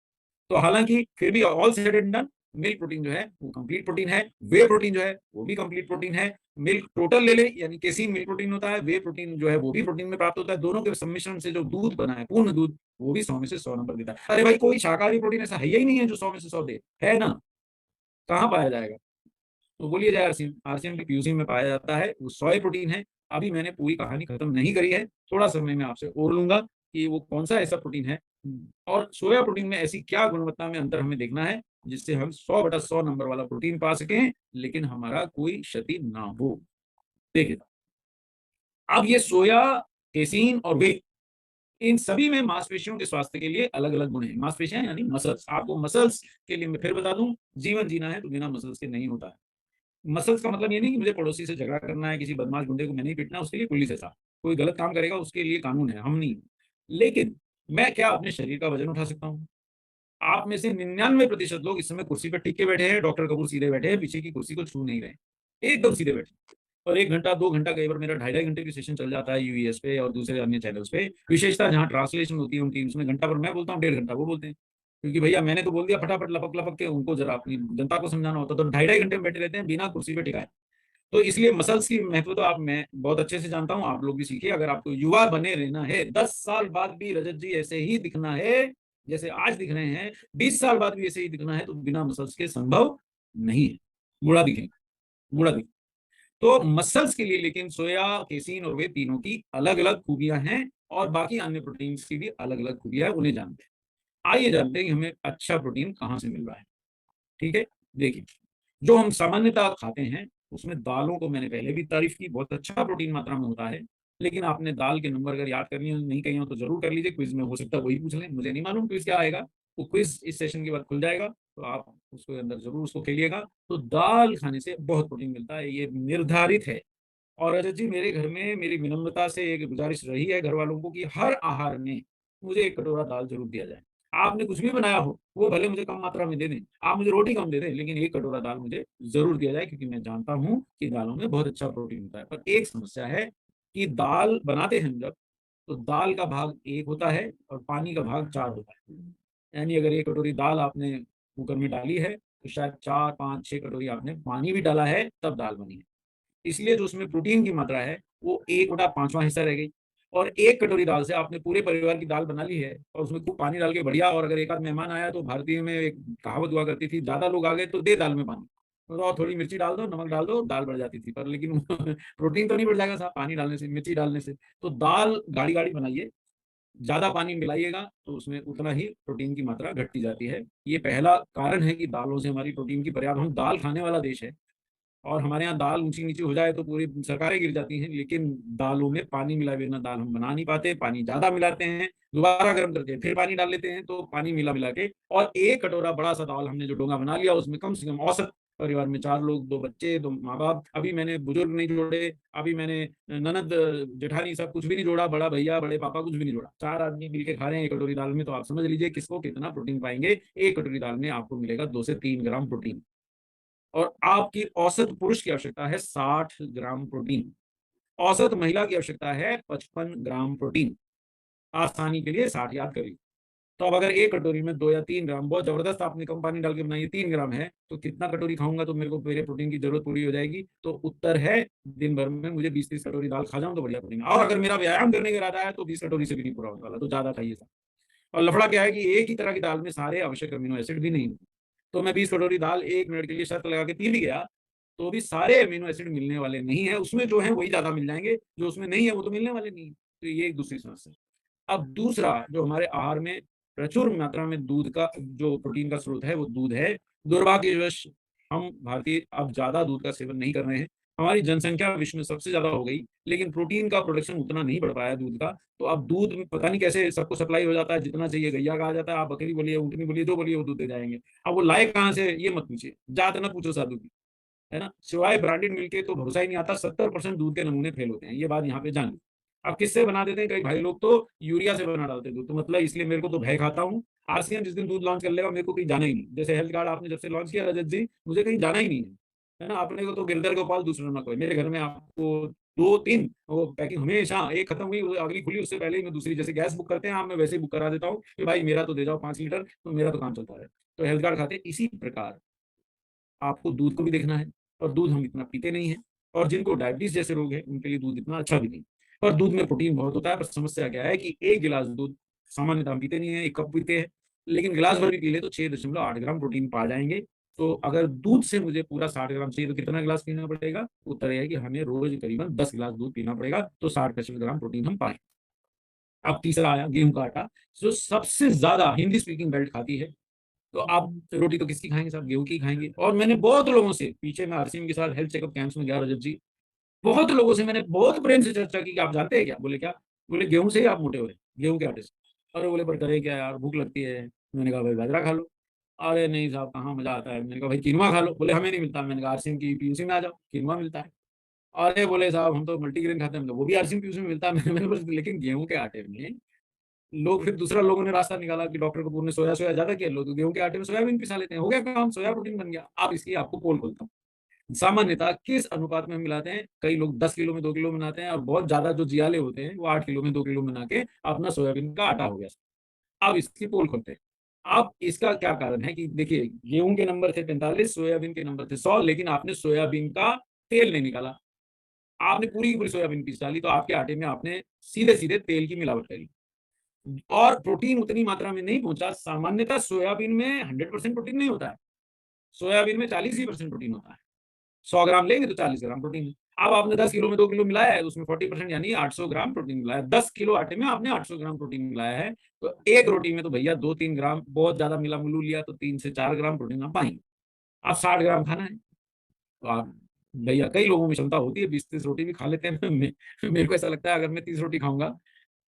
तो हालांकि फिर भी all said and done, milk protein जो है वो कंप्लीट प्रोटीन है, वे प्रोटीन जो है वो भी कंप्लीट प्रोटीन है। मिल्क टोटल ले ले यानी केसीन मिल्क प्रोटीन होता है, वे प्रोटीन जो है वो भी प्रोटीन में प्राप्त होता है। दोनों के सम्मिश्रण से जो दूध बना है, पूर्ण दूध, वो भी 100 में से 100 नंबर देता है। अरे भाई, कोई शाकाहारी प्रोटीन ऐसा है ही नहीं है जो 100 में से 100 दे, है ना? कहाँ पाया जाएगा? तो बोलिए जाए, आरसीएम, आरसीएम की पीयूसी में पाया जाता है, वो सोया प्रोटीन है। अभी मैंने पूरी कहानी खत्म नहीं करी है, थोड़ा समय में आपसे और लूंगा कि वो कौन सा ऐसा प्रोटीन है, और सोया प्रोटीन में ऐसी क्या गुणवत्ता में अंतर हमें देखना है जिससे हम 100/100 नंबर वाला प्रोटीन पा सकें, लेकिन हमारा कोई क्षति ना हो। देखिए, अब ये सोया, केसीन और वे, इन सभी में मांसपेशियों के स्वास्थ्य के लिए अलग अलग गुण हैं। मांसपेशियां यानी मसल्स, आपको मसल्स के लिए मैं फिर बता दूं, जीवन जीना है तो बिना मसल्स के नहीं होता है। मसल्स का मतलब ये नहीं कि मुझे पड़ोसी से झगड़ा करना है, किसी बदमाश गुंडे को मैंने ही पीटना, उसके लिए पुलिस है साहब। कोई गलत काम करेगा उसके लिए कानून है, हम नहीं। लेकिन मैं क्या अपने शरीर का वजन उठा सकता हूँ? आप में से 99% लोग इस समय कुर्सी पर टिक के बैठे हैं, डॉक्टर कपूर सीधे बैठे हैं, पीछे की कुर्सी को छू नहीं रहे, एकदम सीधे बैठे। और 1 घंटा 2 घंटा, कई बार मेरा 2.5-2.5 घंटे की सेशन चल जाता है यूएस पे और दूसरे अन्य चैनल्स पे। विशेषता जहाँ ट्रांसलेशन होती है उनकी, उसमें घंटा पर मैं बोलता हूँ, 1.5 घंटा वो बोलते हैं। क्योंकि भैया मैंने तो बोल दिया फटाफट लपक लपक के, उनको जरा अपनी जनता को समझाना होता, तो 2.5-2.5 घंटे में बैठे रहते हैं बिना कुर्सी पे टिकाए। तो इसलिए मसल्स की महत्व तो आप, मैं बहुत अच्छे से जानता हूं, आप लोग भी सीखिए। अगर आपको युवा बने रहना है, 10 साल बाद भी रजत जी ऐसे ही दिखना है जैसे आज दिख रहे हैं, 20 साल बाद भी ऐसे ही दिखना है, तो बिना मसल्स के संभव नहीं है। बूढ़ा दिखेंगे, बूढ़ा दिखेंगे। तो मसल्स के लिए लेकिन सोया, केसीन और वे तीनों की अलग अलग खूबियां हैं, और बाकी अन्य प्रोटीन की भी अलग अलग खूबियां है, उन्हें जानते हैं। आइए जानते हैं कि हमें अच्छा प्रोटीन कहाँ से मिल रहा है। ठीक है, देखिए, जो हम सामान्यतः खाते हैं उसमें दालों को मैंने पहले भी तारीफ की, बहुत अच्छा प्रोटीन मात्रा में होता है। लेकिन आपने दाल के नंबर अगर याद करनी हो, नहीं कही हो, तो जरूर कर लीजिए, क्विज में हो सकता है वही पूछ लें, मुझे नहीं मालूम क्विज क्या आएगा। वो क्विज इस सेशन के बाद खुल जाएगा, तो आप उसके अंदर जरूर उसको खेलिएगा। तो दाल खाने से बहुत प्रोटीन मिलता है, ये निर्धारित है। और रजत जी, मेरे घर में मेरी विनम्रता से एक गुजारिश रही है घर वालों को कि हर आहार में मुझे एक कटोरा दाल जरूर दिया जाए। आपने कुछ भी बनाया हो, वो भले मुझे कम मात्रा में दे दें, आप मुझे रोटी कम दे दें, लेकिन एक कटोरा दाल मुझे जरूर दिया जाए, क्योंकि मैं जानता हूँ कि दालों में बहुत अच्छा प्रोटीन होता है। पर एक समस्या है कि दाल बनाते हैं जब, तो दाल का भाग एक होता है और पानी का भाग चार होता है। यानी अगर एक कटोरी दाल आपने कुकर में डाली है, तो शायद 4 5 6 कटोरी आपने पानी भी डाला है, तब दाल बनी है। इसलिए जो उसमें प्रोटीन की मात्रा है वो 1/5वां हिस्सा रह गई। और एक कटोरी दाल से आपने पूरे परिवार की दाल बना ली है, और उसमें खूब पानी डाल के बढ़िया। और अगर एक आध मेहमान आया, तो भारतीय में एक कहावत हुआ करती थी, ज्यादा लोग आ गए तो दे दाल में पानी, तो और थोड़ी मिर्ची डाल दो, नमक डाल दो, दाल बढ़ जाती थी। पर लेकिन प्रोटीन तो नहीं बढ़ जाएगा साहब पानी डालने से, मिर्ची डालने से। तो दाल गाढ़ी गाढ़ी बनाइए, ज्यादा पानी मिलाइएगा तो उसमें उतना ही प्रोटीन की मात्रा घटती जाती है। ये पहला कारण है कि दालों से हमारी प्रोटीन की पर्याप्त, हम दाल खाने वाला देश है, और हमारे यहाँ दाल ऊंची नीची हो जाए तो पूरी सरकारें गिर जाती हैं। लेकिन दालों में पानी मिला बिना दाल हम बना नहीं पाते, पानी ज्यादा मिलाते हैं, दोबारा गर्म करके फिर पानी डाल लेते हैं, तो पानी मिला मिला के, और एक कटोरा बड़ा सा दाल हमने जो डोंगा बना लिया, उसमें कम से कम औसत परिवार में 4 लोग, 2 बच्चे, 2 माँ बाप, अभी मैंने बुजुर्ग नहीं जोड़े, अभी मैंने ननद जेठानी सब कुछ भी नहीं जोड़ा, बड़ा भैया बड़े पापा कुछ भी नहीं जोड़ा, 4 आदमी मिलके खा रहे हैं एक कटोरी दाल में। तो आप समझ लीजिए किसको कितना प्रोटीन पाएंगे। एक कटोरी दाल में आपको मिलेगा 2 से 3 ग्राम प्रोटीन। और आपकी औसत पुरुष की आवश्यकता है 60 ग्राम प्रोटीन, औसत महिला की आवश्यकता है 55 ग्राम प्रोटीन। आसानी के लिए 60 याद करिए। तो अब अगर एक कटोरी में 2 या 3 ग्राम, बहुत जबरदस्त आपने कम पानी डाल के बनाई, 3 ग्राम है, तो कितना कटोरी खाऊंगा तो मेरे को मेरे प्रोटीन की जरूरत पूरी हो जाएगी। तो उत्तर है, दिन भर में मुझे 20 30 कटोरी दाल खा जाऊं तो बढ़िया प्रोटीन। और अगर मेरा व्यायाम करने का इरादा है तो 20 कटोरी से भी नहीं पूरा होने वाला, तो ज्यादा खाइए। और लफड़ा क्या है कि एक ही तरह की दाल में सारे आवश्यक अमीनो एसिड भी नहीं होते। तो मैं 20 कटोरी दाल 1 मिनट के लिए शर्त लगा के पी भी गया, तो भी सारे अमीनो एसिड मिलने वाले नहीं है। उसमें जो है वही ज्यादा मिल जाएंगे, जो उसमें नहीं है वो तो मिलने वाले नहीं है। तो ये एक दूसरी समस्या। अब दूसरा, जो हमारे आहार में प्रचुर मात्रा में दूध का जो प्रोटीन का स्रोत है वो दूध है। दुर्भाग्यवश हम भारतीय अब ज्यादा दूध का सेवन नहीं कर रहे हैं। हमारी जनसंख्या विश्व में सबसे ज्यादा हो गई, लेकिन प्रोटीन का प्रोडक्शन उतना नहीं बढ़ पाया दूध का। तो अब दूध में पता नहीं कैसे सबको सप्लाई हो जाता है, जितना चाहिए गैया का आ जाता है। आप बकरी बोलिए, ऊँटनी बोलिए, जो बोलिए वो दूध दे जाएंगे। अब वो लाए कहाँ से ये मत पूछिए, जात ना पूछो साधु की, है ना। सिवाय ब्रांडेड मिल्क के तो भरोसा ही नहीं आता। 70% दूध के नमूने फेल होते हैं, ये बात यहाँ पे जान लो। अब किससे बना देते हैं कई भाई लोग, तो यूरिया से बना डालते हैं दूध। तो मतलब इसलिए मेरे को तो भय खाता हूँ। आरसीएम जिस दिन दूध लॉन्च कर लेगा, मेरे को कहीं जाना ही नहीं। जैसे हेल्थ कार्ड आपने जब से लॉन्च किया रजत जी, मुझे कहीं जाना ही नहीं है ना। अपने को तो गिरधर गोपाल दूसरा ना कोई। मेरे घर में आपको 2 3 वो पैकिंग हमेशा, एक खत्म हुई अगली खुली, उससे पहले ही मैं दूसरी, जैसे गैस बुक करते हैं आप, मैं वैसे ही बुक करा देता हूँ कि भाई मेरा तो दे जाओ 5 लीटर, तो मेरा तो काम चलता है। तो हेल्थ कार्ड खाते इसी प्रकार आपको दूध को भी देखना है। और दूध हम इतना पीते नहीं है, और जिनको डायबिटीज जैसे रोग है उनके लिए दूध इतना अच्छा भी नहीं। और दूध में प्रोटीन बहुत होता है, पर समस्या क्या है कि एक गिलास दूध सामान्यतः हम पीते नहीं है, 1 कप पीते हैं, लेकिन गिलास भर भी पी ले तो 6.8 ग्राम प्रोटीन पा जाएंगे। तो अगर दूध से मुझे पूरा 60 ग्राम चाहिए तो कितना गिलास पीना पड़ेगा? उत्तर है कि हमें रोज करीबन 10 गिलास दूध पीना पड़ेगा, तो 60 65 ग्राम प्रोटीन हम पाए। अब तीसरा आया गेहूं का आटा, जो सबसे ज्यादा हिंदी स्पीकिंग बेल्ट खाती है। तो आप रोटी तो किसकी खाएंगे साहब? गेहूं की खाएंगे। और मैंने बहुत लोगों से, पीछे मैं आरसीएम के साथ हेल्थ चेकअप कैंप्स में गया रजत जी, बहुत लोगों से मैंने बहुत प्रेम से चर्चा की कि आप जानते हैं क्या? बोले क्या? बोले गेहूं से ही आप मोटे हो रहे, गेहूं के आटे से। अरे बोले पर करे क्या यार, भूख लगती है। मैंने कहा भाई बाजरा खा लो। अरे नहीं साहब, कहाँ मजा आता है। मैंने कहा भाई किनवा खा लो। बोले हमें नहीं मिलता। मैंने कहा आरसीएम की पीयूसी में आ जाओ, किनवा मिलता है। अरे बोले साहब हम तो मल्टीग्रेन खाते हैं। वो भी आरसीएम पीयूसी में मिलता है। मैंने बोले लेकिन गेहूं के आटे में लोग, फिर दूसरा लोगों ने रास्ता निकाला कि डॉक्टर कपूर ने सोया सोया ज्यादा किया, लोग गेहूं के आटे में सोयाबीन पिसा लेते हैं, हो गया काम, सोया प्रोटीन बन गया। आप इसकी आपको पोल खोलता हूँ, सामान्यतः किस अनुपात में हम मिलाते हैं? कई लोग 10 किलो में 2 किलो बनाते हैं, और बहुत ज्यादा जो जियाले होते हैं वो 8 किलो में 2 किलो बना के अपना सोयाबीन का आटा हो गया। अब इसकी पोल खोलते हैं। अब इसका क्या कारण है कि देखिए, गेहूं के नंबर थे 45, सोयाबीन के नंबर थे 100, लेकिन आपने सोयाबीन का तेल नहीं निकाला। आपने पूरी की पूरी सोयाबीन पीस डाली, तो आपके आटे में आपने सीधे सीधे तेल की मिलावट करी, और प्रोटीन उतनी मात्रा में नहीं पहुंचा। सामान्यतः सोयाबीन में 100% प्रोटीन नहीं होता है, सोयाबीन में 40% प्रोटीन होता है। 100 ग्राम लेंगे तो 40 ग्राम प्रोटीन है। अब आपने 10 किलो में 2 किलो मिलाया है, उसमें 40% यानी 800 ग्राम प्रोटीन मिलाया है। 10 किलो आटे में आपने 800 ग्राम प्रोटीन मिलाया है, तो एक रोटी में तो भैया 2 3 ग्राम, बहुत ज्यादा मिला मुलू लिया तो 3 से 4 ग्राम प्रोटीन आप पाएंगे। आप 60 ग्राम खाना है, तो आप भैया, कई लोगों में क्षमता होती है 20 30 रोटी भी खा लेते हैं। मेरे को ऐसा लगता है अगर मैं 30 रोटी खाऊंगा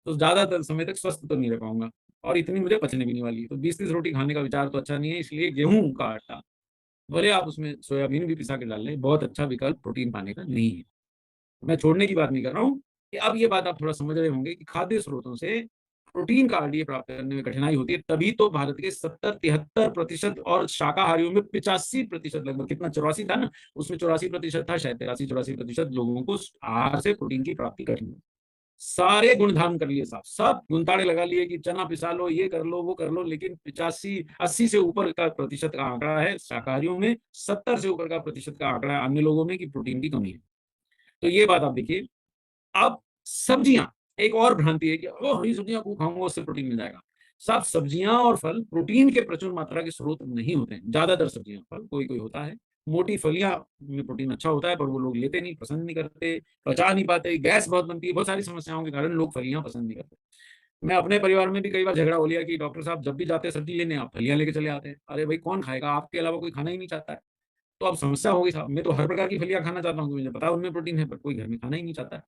तो ज्यादातर समय तक स्वस्थ तो नहीं रह पाऊंगा। और इतनी मुझे पचने भी नहीं वाली। तो 20-30 रोटी खाने का विचार तो अच्छा नहीं है, इसलिए गेहूं का आटा, भले आप उसमें सोयाबीन भी पिसा के डाल लें, बहुत अच्छा विकल्प प्रोटीन पाने का नहीं है। मैं छोड़ने की बात नहीं कर रहा हूँ कि अब ये बात आप थोड़ा समझ रहे होंगे कि खाद्य स्रोतों से प्रोटीन का आरडीए प्राप्त करने में कठिनाई होती है। तभी तो भारत के 70-73% और शाकाहारियों में 85%, लगभग कितना 84 था ना, उसमें 84% था, शायद 83-84% लोगों को आहार से प्रोटीन की प्राप्ति कठिन है। सारे गुणधाम कर लिए साहब, सब गुणताड़े लगा लिए कि चना पिसा लो, ये कर लो, वो कर लो, लेकिन 85-80 से ऊपर का प्रतिशत का आंकड़ा है शाकाहारियों में, 70 से ऊपर का प्रतिशत का आंकड़ा है अन्य लोगों में कि प्रोटीन की कमी है। तो ये बात आप देखिए। अब सब्जियां, एक और भ्रांति है कि वो हरी सब्जियां को खाऊंगा उससे प्रोटीन मिल जाएगा। साफ सब्जियां और फल प्रोटीन के प्रचुर मात्रा के स्रोत नहीं होते हैं। ज्यादातर सब्जियां, फल कोई कोई होता है, मोटी फलियां में प्रोटीन अच्छा होता है, पर वो लोग लेते नहीं, पसंद नहीं करते, पचा नहीं पाते, गैस बहुत बनती है, बहुत सारी समस्याओं के कारण लोग फलियां पसंद नहीं करते। मैं अपने परिवार में भी कई बार झगड़ा हो लिया कि डॉक्टर साहब जब भी जाते हैं सब्जी लेने, आप फलियां लेके चले आते हैं। अरे भाई, कौन खाएगा? आपके अलावा कोई खाना ही नहीं चाहता है। तो अब समस्या हो गई साहब, मैं तो हर प्रकार की फलियां खाना चाहता हूँ, मुझे पता है उनमें प्रोटीन है, पर कोई घर में खाना ही नहीं चाहता है।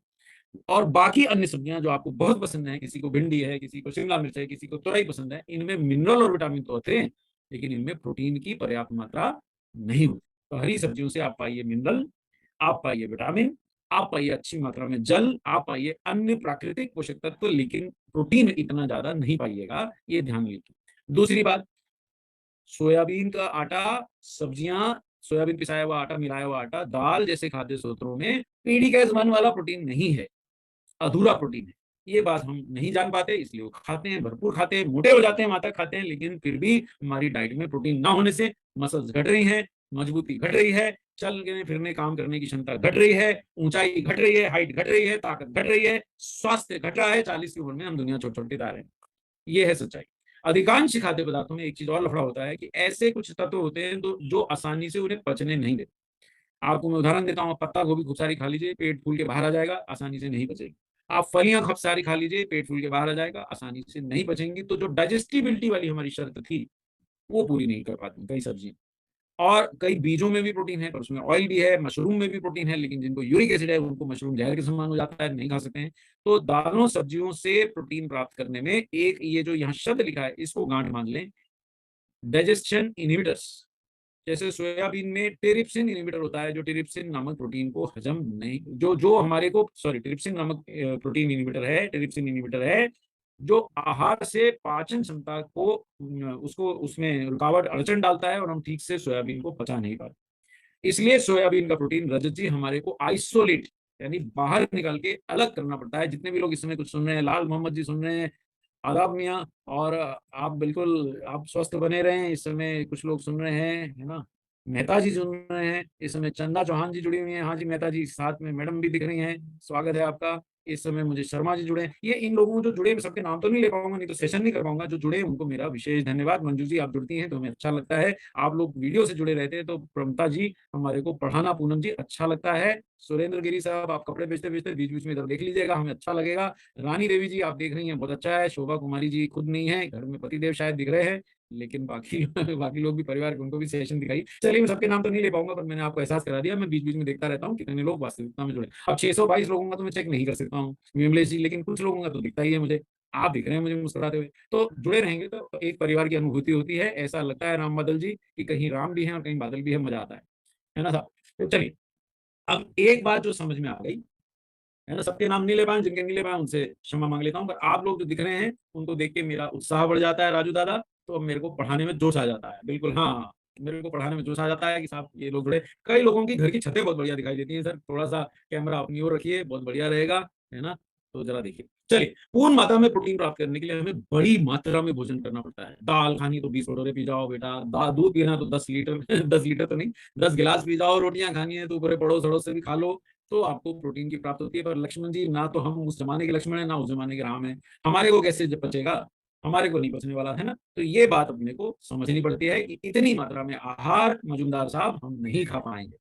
और बाकी अन्य सब्जियां जो आपको बहुत पसंद है, किसी को भिंडी है, किसी को शिमला मिर्च है, किसी को तुरई पसंद है, इनमें मिनरल और विटामिन तो होते हैं, लेकिन इनमें प्रोटीन की पर्याप्त मात्रा नहीं होती। तो हरी सब्जियों से आप पाइए मिनरल, आप पाइए विटामिन, आप पाइए अच्छी मात्रा में जल, आप पाइए अन्य प्राकृतिक पोषक तत्व, लेकिन प्रोटीन इतना ज्यादा नहीं पाइएगा, ये ध्यान लीजिए। दूसरी बात, सोयाबीन का आटा, सब्जियां, सोयाबीन पिसाया हुआ आटा, मिलाया हुआ आटा, दाल जैसे खाद्य स्रोतों में पीढ़ी वाला प्रोटीन नहीं है, अधूरा प्रोटीन है। ये बात हम नहीं जान पाते, इसलिए वो खाते हैं, भरपूर खाते हैं, मोटे हो जाते हैं, मात्रा खाते हैं, लेकिन फिर भी हमारी डाइट में प्रोटीन ना होने से मसल्स घट रही हैं, मजबूती घट रही है, चलने फिरने काम करने की क्षमता घट रही है, ऊंचाई घट रही है, हाइट घट रही है, ताकत घट रही है, स्वास्थ्य घट रहा है। 40 की उम्र में हम दुनिया छोड़ छोड़ते जा रहे हैं। ये है सच्चाई। अधिकांश खाद्य पदार्थों में एक चीज और लफड़ा होता है कि ऐसे कुछ तत्व होते हैं तो जो आसानी से उन्हें पचने नहीं देते। आपको मैं उदाहरण देता हूँ, पत्ता गोभी खूब सारी खा लीजिए, पेट फूल के बाहर आ जाएगा, आसानी से नहीं पचेगी। आप फलियां खूब सारी खा लीजिए, पेट फूल के बाहर आ जाएगा, आसानी से नहीं पचेंगी। तो जो डाइजेस्टिबिलिटी वाली हमारी शर्त थी, वो पूरी नहीं कर पाती कई सब्जियां। और कई बीजों में भी प्रोटीन है, पर उसमें ऑयल भी है, मशरूम में भी प्रोटीन है, लेकिन जिनको यूरिक एसिड है उनको मशरूम जहर के समान हो जाता है, नहीं खा सकते हैं। तो दालों सब्जियों से प्रोटीन प्राप्त करने में एक ये जो यहाँ शब्द लिखा है, इसको गांठ मान लें, डाइजेशन इनहिबिटर्स। जैसे सोयाबीन में टेरिप्सिन इनहिबिटर होता है, जो टेरिप्सिन नामक प्रोटीन को हजम नहीं, जो जो हमारे को, सॉरी, टेरिप्सिन नामक प्रोटीन इनहिबिटर है, टेरिप्सिन इनहिबिटर है, जो आहार से पाचन क्षमता को, उसको उसमें रुकावट, अड़चन डालता है, और हम ठीक से सोयाबीन को पचा नहीं पाते। इसलिए सोयाबीन का प्रोटीन, रजत जी, हमारे को आइसोलेट, यानी बाहर निकाल के अलग करना पड़ता है। जितने भी लोग इस समय कुछ सुन रहे हैं, लाल मोहम्मद जी सुन रहे हैं, आदाब मियाँ, और आप बिल्कुल आप स्वस्थ बने रहें। इस समय कुछ लोग सुन रहे हैं, है ना, मेहता जी सुन रहे हैं इस समय, चंदा चौहान जी जुड़ी हुई हैं, हाँ जी मेहता जी, साथ में मैडम भी दिख रही हैं, स्वागत है आपका। इस समय मुझे शर्मा जी जुड़े हैं। ये इन लोगों जो जुड़े, मैं सबके नाम तो नहीं ले पाऊंगा, नहीं तो सेशन नहीं कर पाऊंगा। जो जुड़े उनको मेरा विशेष धन्यवाद। मंजू जी, आप जुड़ती हैं तो हमें अच्छा लगता है। आप लोग वीडियो से जुड़े रहते हैं तो प्रमता जी हमारे को पढ़ाना, पूनम जी, अच्छा लगता है। सुरेंद्र गिरी साहब, आप कपड़े बेचते बेचते बीच बीच में इधर देख लीजिएगा, हमें अच्छा लगेगा। रानी देवी जी, आप देख रही हैं, बहुत अच्छा है। शोभा कुमारी जी खुद नहीं है घर में, पतिदेव शायद दिख रहे हैं, लेकिन बाकी बाकी लोग भी, परिवार के, उनको भी सेशन दिखाई। चलिए, मैं सबके नाम तो नहीं ले पाऊंगा, पर मैंने आपको एहसास करा दिया। मैं बीच बीच में देखता रहता हूँ कितने लोग वास्तविकता में जुड़े। अब 622 लोगों का तो मैं चेक नहीं कर सकता हूँ विमलेश जी, लेकिन कुछ लोगों का तो दिखता ही है मुझे। आप दिख रहे हैं मुझे मुस्कुराते हुए, तो जुड़े रहेंगे तो एक परिवार की अनुभूति होती है। ऐसा लगता है राम बादल जी कि कहीं राम भी है और कहीं बादल भी है, मजा आता है ना साहब। तो चलिए, अब एक बात जो समझ में आ गई, है ना, सबके नाम नहीं ले पाए, जिनके नहीं ले पाए उनसे क्षमा मांग लेता हूँ, पर आप लोग जो दिख रहे हैं उनको देख के मेरा उत्साह बढ़ जाता है राजू दादा। तो अब मेरे को पढ़ाने में जोश आ जाता है, बिल्कुल, हाँ, मेरे को पढ़ाने में जोश आ जाता है कि साहब ये लोग जुड़े। कई लोगों की घर की छतें बहुत बढ़िया दिखाई देती हैं सर, थोड़ा सा कैमरा अपनी ओर रखिए, बहुत बढ़िया रहेगा, है ना। तो जरा देखिए, चलिए, पूर्ण मात्रा में प्रोटीन प्राप्त करने के लिए हमें बड़ी मात्रा में भोजन करना पड़ता है। दाल खानी तो 20 कटोरे पी जाओ बेटा, दूध पीना तो 10 लीटर 10 लीटर तो नहीं, 10 गिलास पी जाओ, रोटियां खानी है तो पूरे पड़ोस अड़ोस से भी खा लो, तो आपको प्रोटीन की प्राप्त होती है। पर लक्ष्मण जी, ना तो हम उस जमाने के लक्ष्मण है, ना उस जमाने के राम है, हमारे को कैसे बचेगा? हमारे को नहीं बचने वाला, है ना। तो ये बात अपने को समझनी पड़ती है कि इतनी मात्रा में आहार मजुमदार साहब हम नहीं खा पाएंगे,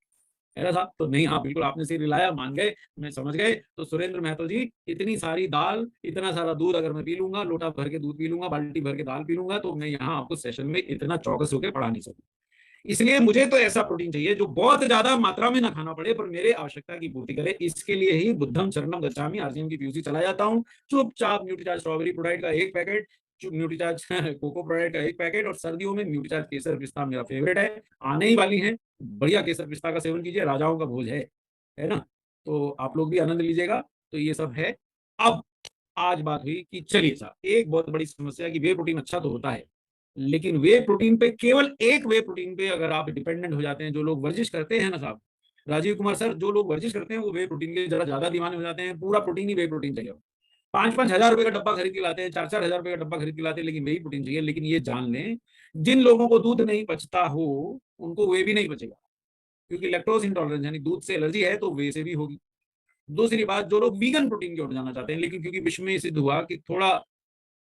है ना साहब। तो नहीं, हाँ बिल्कुल, आपने सिर हिलाया, मान गए, मैं समझ गए। तो सुरेंद्र महतो जी, इतनी सारी दाल, इतना सारा दूध अगर मैं पी लूंगा, लोटा भर के दूध पी लूंगा, बाल्टी भर के दाल पी लूंगा, तो मैं यहाँ आपको सेशन में इतना चौकस होकर पढ़ा नहीं सकूँ। इसलिए मुझे तो ऐसा प्रोटीन चाहिए जो बहुत ज्यादा मात्रा में ना खाना पड़े, पर मेरे आवश्यकता की पूर्ति करे। इसके लिए ही बुद्धम शरणम गच्छामि, आरजीएम की पीयूसी चला जाता हूँ। चुपचाप न्यूट्रीचार्ज स्ट्रॉबेरी प्रोडाइट का एक पैकेट न्यूट्रीचार्ज कोको प्रोडक्ट का एक पैकेट, और सर्दियों में न्यूट्रीचार्ज केसर पिस्ता मेरा फेवरेट है, आने ही वाली है, बढ़िया केसर पिस्ता का सेवन कीजिए, राजाओं का भोज है ना, तो आप लोग भी आनंद लीजिएगा। तो ये सब है। अब आज बात हुई कि चलिए साहब, एक बहुत बड़ी समस्या है कि वे प्रोटीन अच्छा तो होता है, लेकिन वे प्रोटीन पे, केवल एक वे प्रोटीन पे अगर आप डिपेंडेंट हो जाते हैं, जो लोग वर्जिश करते हैं ना साहब, राजीव कुमार सर, जो लोग वर्जिश करते हैं वो वे प्रोटीन के जरा ज्यादा दीवाने हो जाते हैं, पूरा प्रोटीन ही वे प्रोटीन चाहिए। 5,000-5,000 रुपए का डब्बा खरीद के लाते हैं, 4,000-4,000 रुपए का डब्बा खरीद के लाते हैं, लेकिन वही प्रोटीन चाहिए। लेकिन ये जान लें, जिन लोगों को दूध नहीं पचता हो उनको वे भी नहीं पचेगा, क्योंकि लैक्टोज इंटॉलरेंस यानी दूध से एलर्जी है, तो वे से भी होगी। दूसरी बात, जो लोग वीगन प्रोटीन की ओर जाना चाहते हैं, लेकिन क्योंकि विश्व में सिद्ध हुआ कि थोड़ा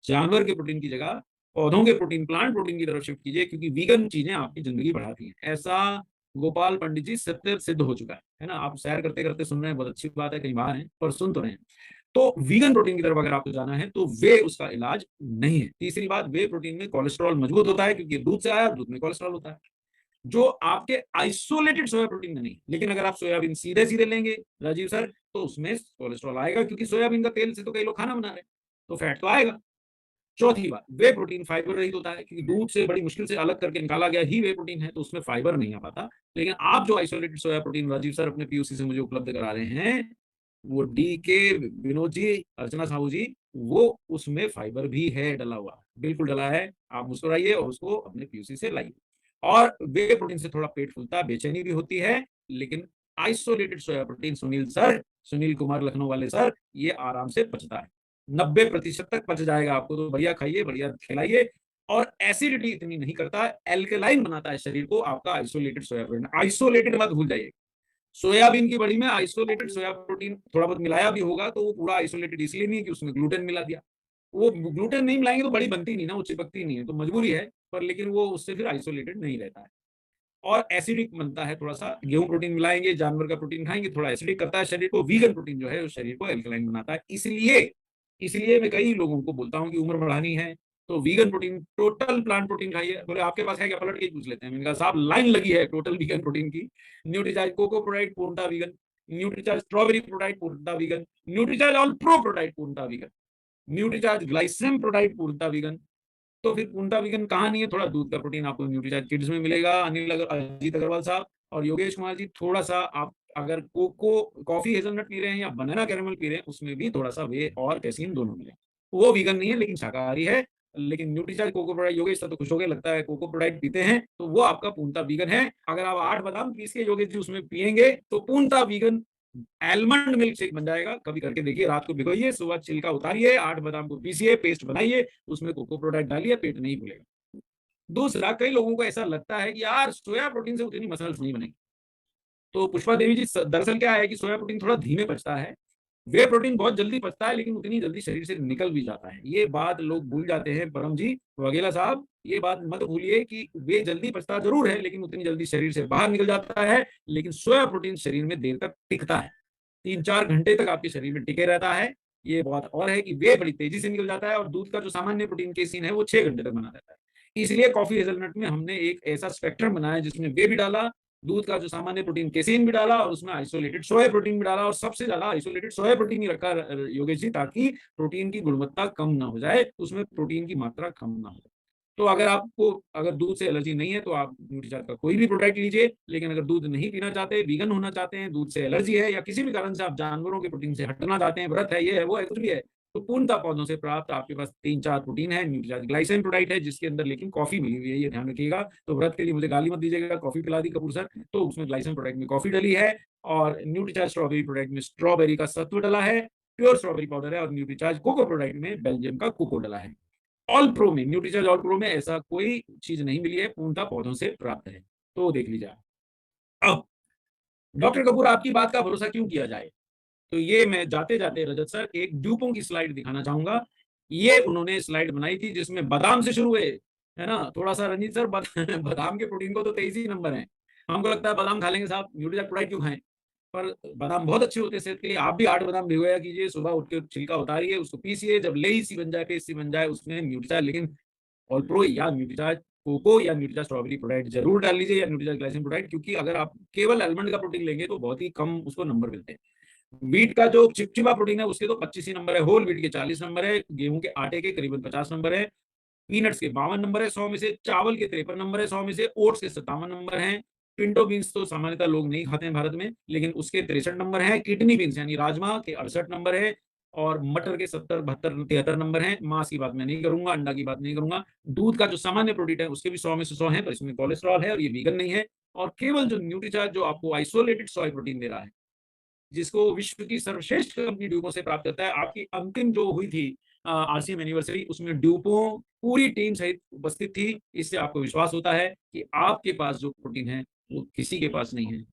जानवर के प्रोटीन की जगह पौधों के प्रोटीन, प्लांट प्रोटीन की तरफ शिफ्ट कीजिए, क्योंकि वीगन चीजें आपकी जिंदगी बढ़ाती हैं, ऐसा गोपाल पंडित जी सत्य सिद्ध हो चुका है ना। आप सैर करते करते सुन रहे हैं, बहुत अच्छी बात है, कहीं बाहर हैं पर सुन तो रहे हैं। तो वीगन प्रोटीन की तरफ अगर आपको जाना है तो वे उसका इलाज नहीं है। तीसरी बात, वे प्रोटीन में कोलेस्ट्रॉल मजबूत होता है, क्योंकि दूध से आया, दूध में कोलेस्ट्रॉल होता है, जो आपके आइसोलेटेड सोया प्रोटीन में नहीं। लेकिन अगर आप सोयाबीन सीधे सीधे लेंगे राजीव सर, तो उसमें कोलेस्ट्रॉल आएगा, क्योंकि सोयाबीन का तेल से तो कई लोग खाना बना रहे हैं, तो फैट तो आएगा। चौथी बात, वे प्रोटीन फाइबर रहित होता है, क्योंकि दूध से बड़ी मुश्किल से अलग करके निकाला गया ही वे प्रोटीन है, तो उसमें फाइबर नहीं आ पाता। लेकिन आप जो isolated soya protein Rajiv sir अपने पीयूसी से मुझे उपलब्ध करा रहे हैं, वो डी के, विनोद जी, अर्चना साहू जी, वो उसमें फाइबर भी है डला हुआ, बिल्कुल डला है। आप मुस्कुराइए और उसको अपने पीयूसी से लाइए। और वे प्रोटीन से थोड़ा पेट फूलता है, बेचैनी भी होती है, लेकिन isolated soya protein, Sunil sir, Sunil Kumar Lucknow वाले सर, ये आराम से पचता है, 90% तक पच जाएगा आपको। तो बढ़िया खाइए, बढ़िया खिलाइए, और एसिडिटी इतनी नहीं करता, एल्कलाइन बनाता है शरीर को आपका आइसोलेटेड सोया प्रोटीन। आइसोलेटेड मत भूल जाइए, सोयाबीन की बड़ी में आइसोलेटेड सोया प्रोटीन थोड़ा बहुत मिलाया भी होगा, तो वो पूरा आइसोलेटेड इसलिए नहीं कि उसमें ग्लूटेन मिला दिया। वो ग्लूटेन नहीं मिलाएंगे तो बड़ी बनती नहीं ना, वो चिपकती नहीं है, तो मजबूरी है, पर लेकिन वो उससे फिर आइसोलेटेड नहीं रहता है। और एसिडिक बनता है थोड़ा सा, गेहूं प्रोटीन मिलाएंगे, जानवर का प्रोटीन खाएंगे, थोड़ा एसिडिक करता है शरीर को। वीगन प्रोटीन जो है वो शरीर को एल्कलाइन बनाता है। इसलिए इसलिए मैं कई लोगों को बोलता हूँ कि उम्र बढ़ानी है तो vegan protein, total plant protein खाइए। बोले आपके पास है क्या, पलट के पूछ लेते हैं। मैंने कहा साहब लाइन लगी है टोटल वीगन प्रोटीन की। न्यूट्रीचार्ज कोको प्रोडक्ट पूर्णता वीगन, न्यूट्रीचार्ज स्ट्रॉबेरी प्रोडक्ट पूर्णता vegan, Nutricharge all pro product पूर्णता वीगन, न्यूट्रीचार्ज ग्लाइसेम प्रोडक्ट पूर्णता वीगन। तो फिर पूर्णता वीगन कहाँ नहीं है, थोड़ा दूध का प्रोटीन आपको न्यूट्रीचार्ज किड्स में मिलेगा। अजीत अग्रवाल साहब और योगेश कुमार जी, थोड़ा सा आप अगर कोको कॉफी हेजलनट पी रहे हैं या बनाना कैरेमल पी रहे हैं, उसमें भी थोड़ा सा वे और कैसीन दोनों मिले। वो वीगन नहीं है लेकिन शाकाहारी है। लेकिन Nutricharge cocoa product, Yogesh sir तो खुश हो गए, लगता है कोको प्रोडक्ट पीते हैं, तो वो आपका पूर्णता वीगन है। अगर आप 8 बादाम पीस के योगेश जी उसमें पियेंगे तो पूर्णता वीगन एलमंड मिल्क शेक बन जाएगा। कभी करके देखिए, रात को भिगोइए, सुबह छिलका उतारिए, 8 बादाम को पीसिए, पेस्ट बनाइए, उसमें कोको प्रोडक्ट डालिए, पेट नहीं भूलेगा। दूसरा, कई लोगों को ऐसा लगता है कि यार सोया प्रोटीन से उतनी मसल्स नहीं बनेगी। तो पुष्पा देवी जी, दरअसल क्या है कि सोया प्रोटीन थोड़ा धीमे पचता है, वे प्रोटीन बहुत जल्दी पचता है, लेकिन उतनी जल्दी शरीर से निकल भी जाता है। ये बात लोग भूल जाते हैं। परम जी, वगेला साहब, ये बात मत भूलिए कि वे जल्दी पचता जरूर है, लेकिन उतनी जल्दी शरीर से बाहर निकल जाता है। लेकिन सोया प्रोटीन शरीर में देर तक टिकता है, 3-4 घंटे तक आपके शरीर में टिके रहता है। ये बात और है कि वे बड़ी तेजी से निकल जाता है, और दूध का जो सामान्य प्रोटीन केसीन है वो 6 घंटे तक बना रहता है। इसलिए कॉफी हेजलनट में हमने एक ऐसा स्पेक्ट्रम बनाया जिसमें वे भी डाला, दूध का जो सामान्य प्रोटीन केसीन भी डाला, और उसमें आइसोलेटेड सोया प्रोटीन भी डाला, और सबसे ज्यादा आइसोलेटेड सोया प्रोटीन ही रखा योगेश जी, ताकि प्रोटीन की गुणवत्ता कम ना हो जाए, उसमें प्रोटीन की मात्रा कम ना हो जाए। तो अगर आपको, अगर दूध से एलर्जी नहीं है तो आप न्यूट्रीचार्ज का कोई भी प्रोडक्ट लीजिए। लेकिन अगर दूध नहीं पीना चाहते, वीगन होना चाहते हैं, दूध से एलर्जी है, या किसी भी कारण से आप जानवरों के प्रोटीन से हटना चाहते हैं, व्रत है, ये है, वो है, कुछ भी है, तो पूर्णतः पौधों से प्राप्त आपके पास 3-4 प्रोटीन है। न्यूट्रीचार्ज ग्लाइसेन प्रोडक्ट है, जिसके अंदर लेकिन कॉफी मिली हुई है, ये ध्यान रखिएगा। तो व्रत के लिए मुझे गाली मत दीजिएगा, कॉफी पिला दी कपूर सर, तो उसमें ग्लाइसेन प्रोडक्ट में कॉफी डली है। और न्यूट्रीचार्ज स्ट्रॉबेरी प्रोडक्ट में स्ट्रॉबेरी का सत्व डला है, प्योर स्ट्रॉबेरी पाउडर है। और न्यूट्रीचार्ज कोको प्रोडक्ट में बेल्जियम का कोको डला है। ऑल प्रो में, न्यूट्रीचार्ज ऑल प्रो में ऐसा कोई चीज नहीं मिली है, पूर्णतः पौधों से प्राप्त है। तो देख लीजिए। अब डॉक्टर कपूर, आपकी बात का भरोसा क्यों किया जाए, तो ये मैं जाते जाते रजत सर एक ड्यूपों की स्लाइड दिखाना चाहूंगा। ये उन्होंने स्लाइड बनाई थी जिसमें बादाम से शुरू हुए, है ना। थोड़ा सा रंजीत सर, बादाम के प्रोटीन को तो 23 ही नंबर है। हमको लगता है बादाम खा लेंगे साहब, न्यूट्रीचार्ज प्रोडक्ट क्यों खाएं, पर बादाम बहुत अच्छे होते हैं सेहत के लिए। आप भी 8 बादाम भिगोया कीजिए, सुबह उठ के छिलका उतारिए, उसको पीसिए, जब लेई सी बन जाए, पेस्ट सी बन जाए, उसमें न्यूट्रीचार्ज, लेकिन ऑल प्रो या न्यूट्रीचार्ज कोको या न्यूट्रीचार्ज स्ट्रॉबेरी प्रोडक्ट जरूर डाल लीजिए, या न्यूट्रीचार्ज ग्लाइसिन प्रोडक्ट, क्योंकि अगर आप केवल आलमंड का प्रोटीन लेंगे तो बहुत ही कम उसको नंबर मिलते हैं। व्हीट का जो चिपचिपा प्रोटीन है उसके तो 25 ही नंबर है, होल व्हीट के 40 नंबर है, गेहूं के आटे के करीबन 50 नंबर है, पीनट्स के 52 नंबर है 100 में से, चावल के 53 नंबर है 100 में से, ओट्स के 57 नंबर हैं, पिंटो बीन्स तो सामान्यतः लोग नहीं खाते हैं भारत में, लेकिन उसके 63 नंबर हैं, किडनी बीन्स यानी राजमा के 68 नंबर है, और मटर के 70, 72, 73 नंबर हैं। मांस की बात मैं नहीं करूंगा, अंडा की बात नहीं करूंगा। दूध का जो सामान्य प्रोटीन है उसके भी 100 में से 100 है, पर इसमें कोलेस्ट्रॉल है और ये वीगन नहीं है। और केवल जो न्यूट्रीचार्ज जो आपको आइसोलेटेड सोय प्रोटीन दे रहा है, जिसको विश्व की सर्वश्रेष्ठ कंपनी ड्यूपो से प्राप्त करता है। आपकी अंतिम जो हुई थी आरसीएम एनिवर्सरी, उसमें ड्यूपो पूरी टीम सहित उपस्थित थी। इससे आपको विश्वास होता है कि आपके पास जो प्रोटीन है वो किसी के पास नहीं है।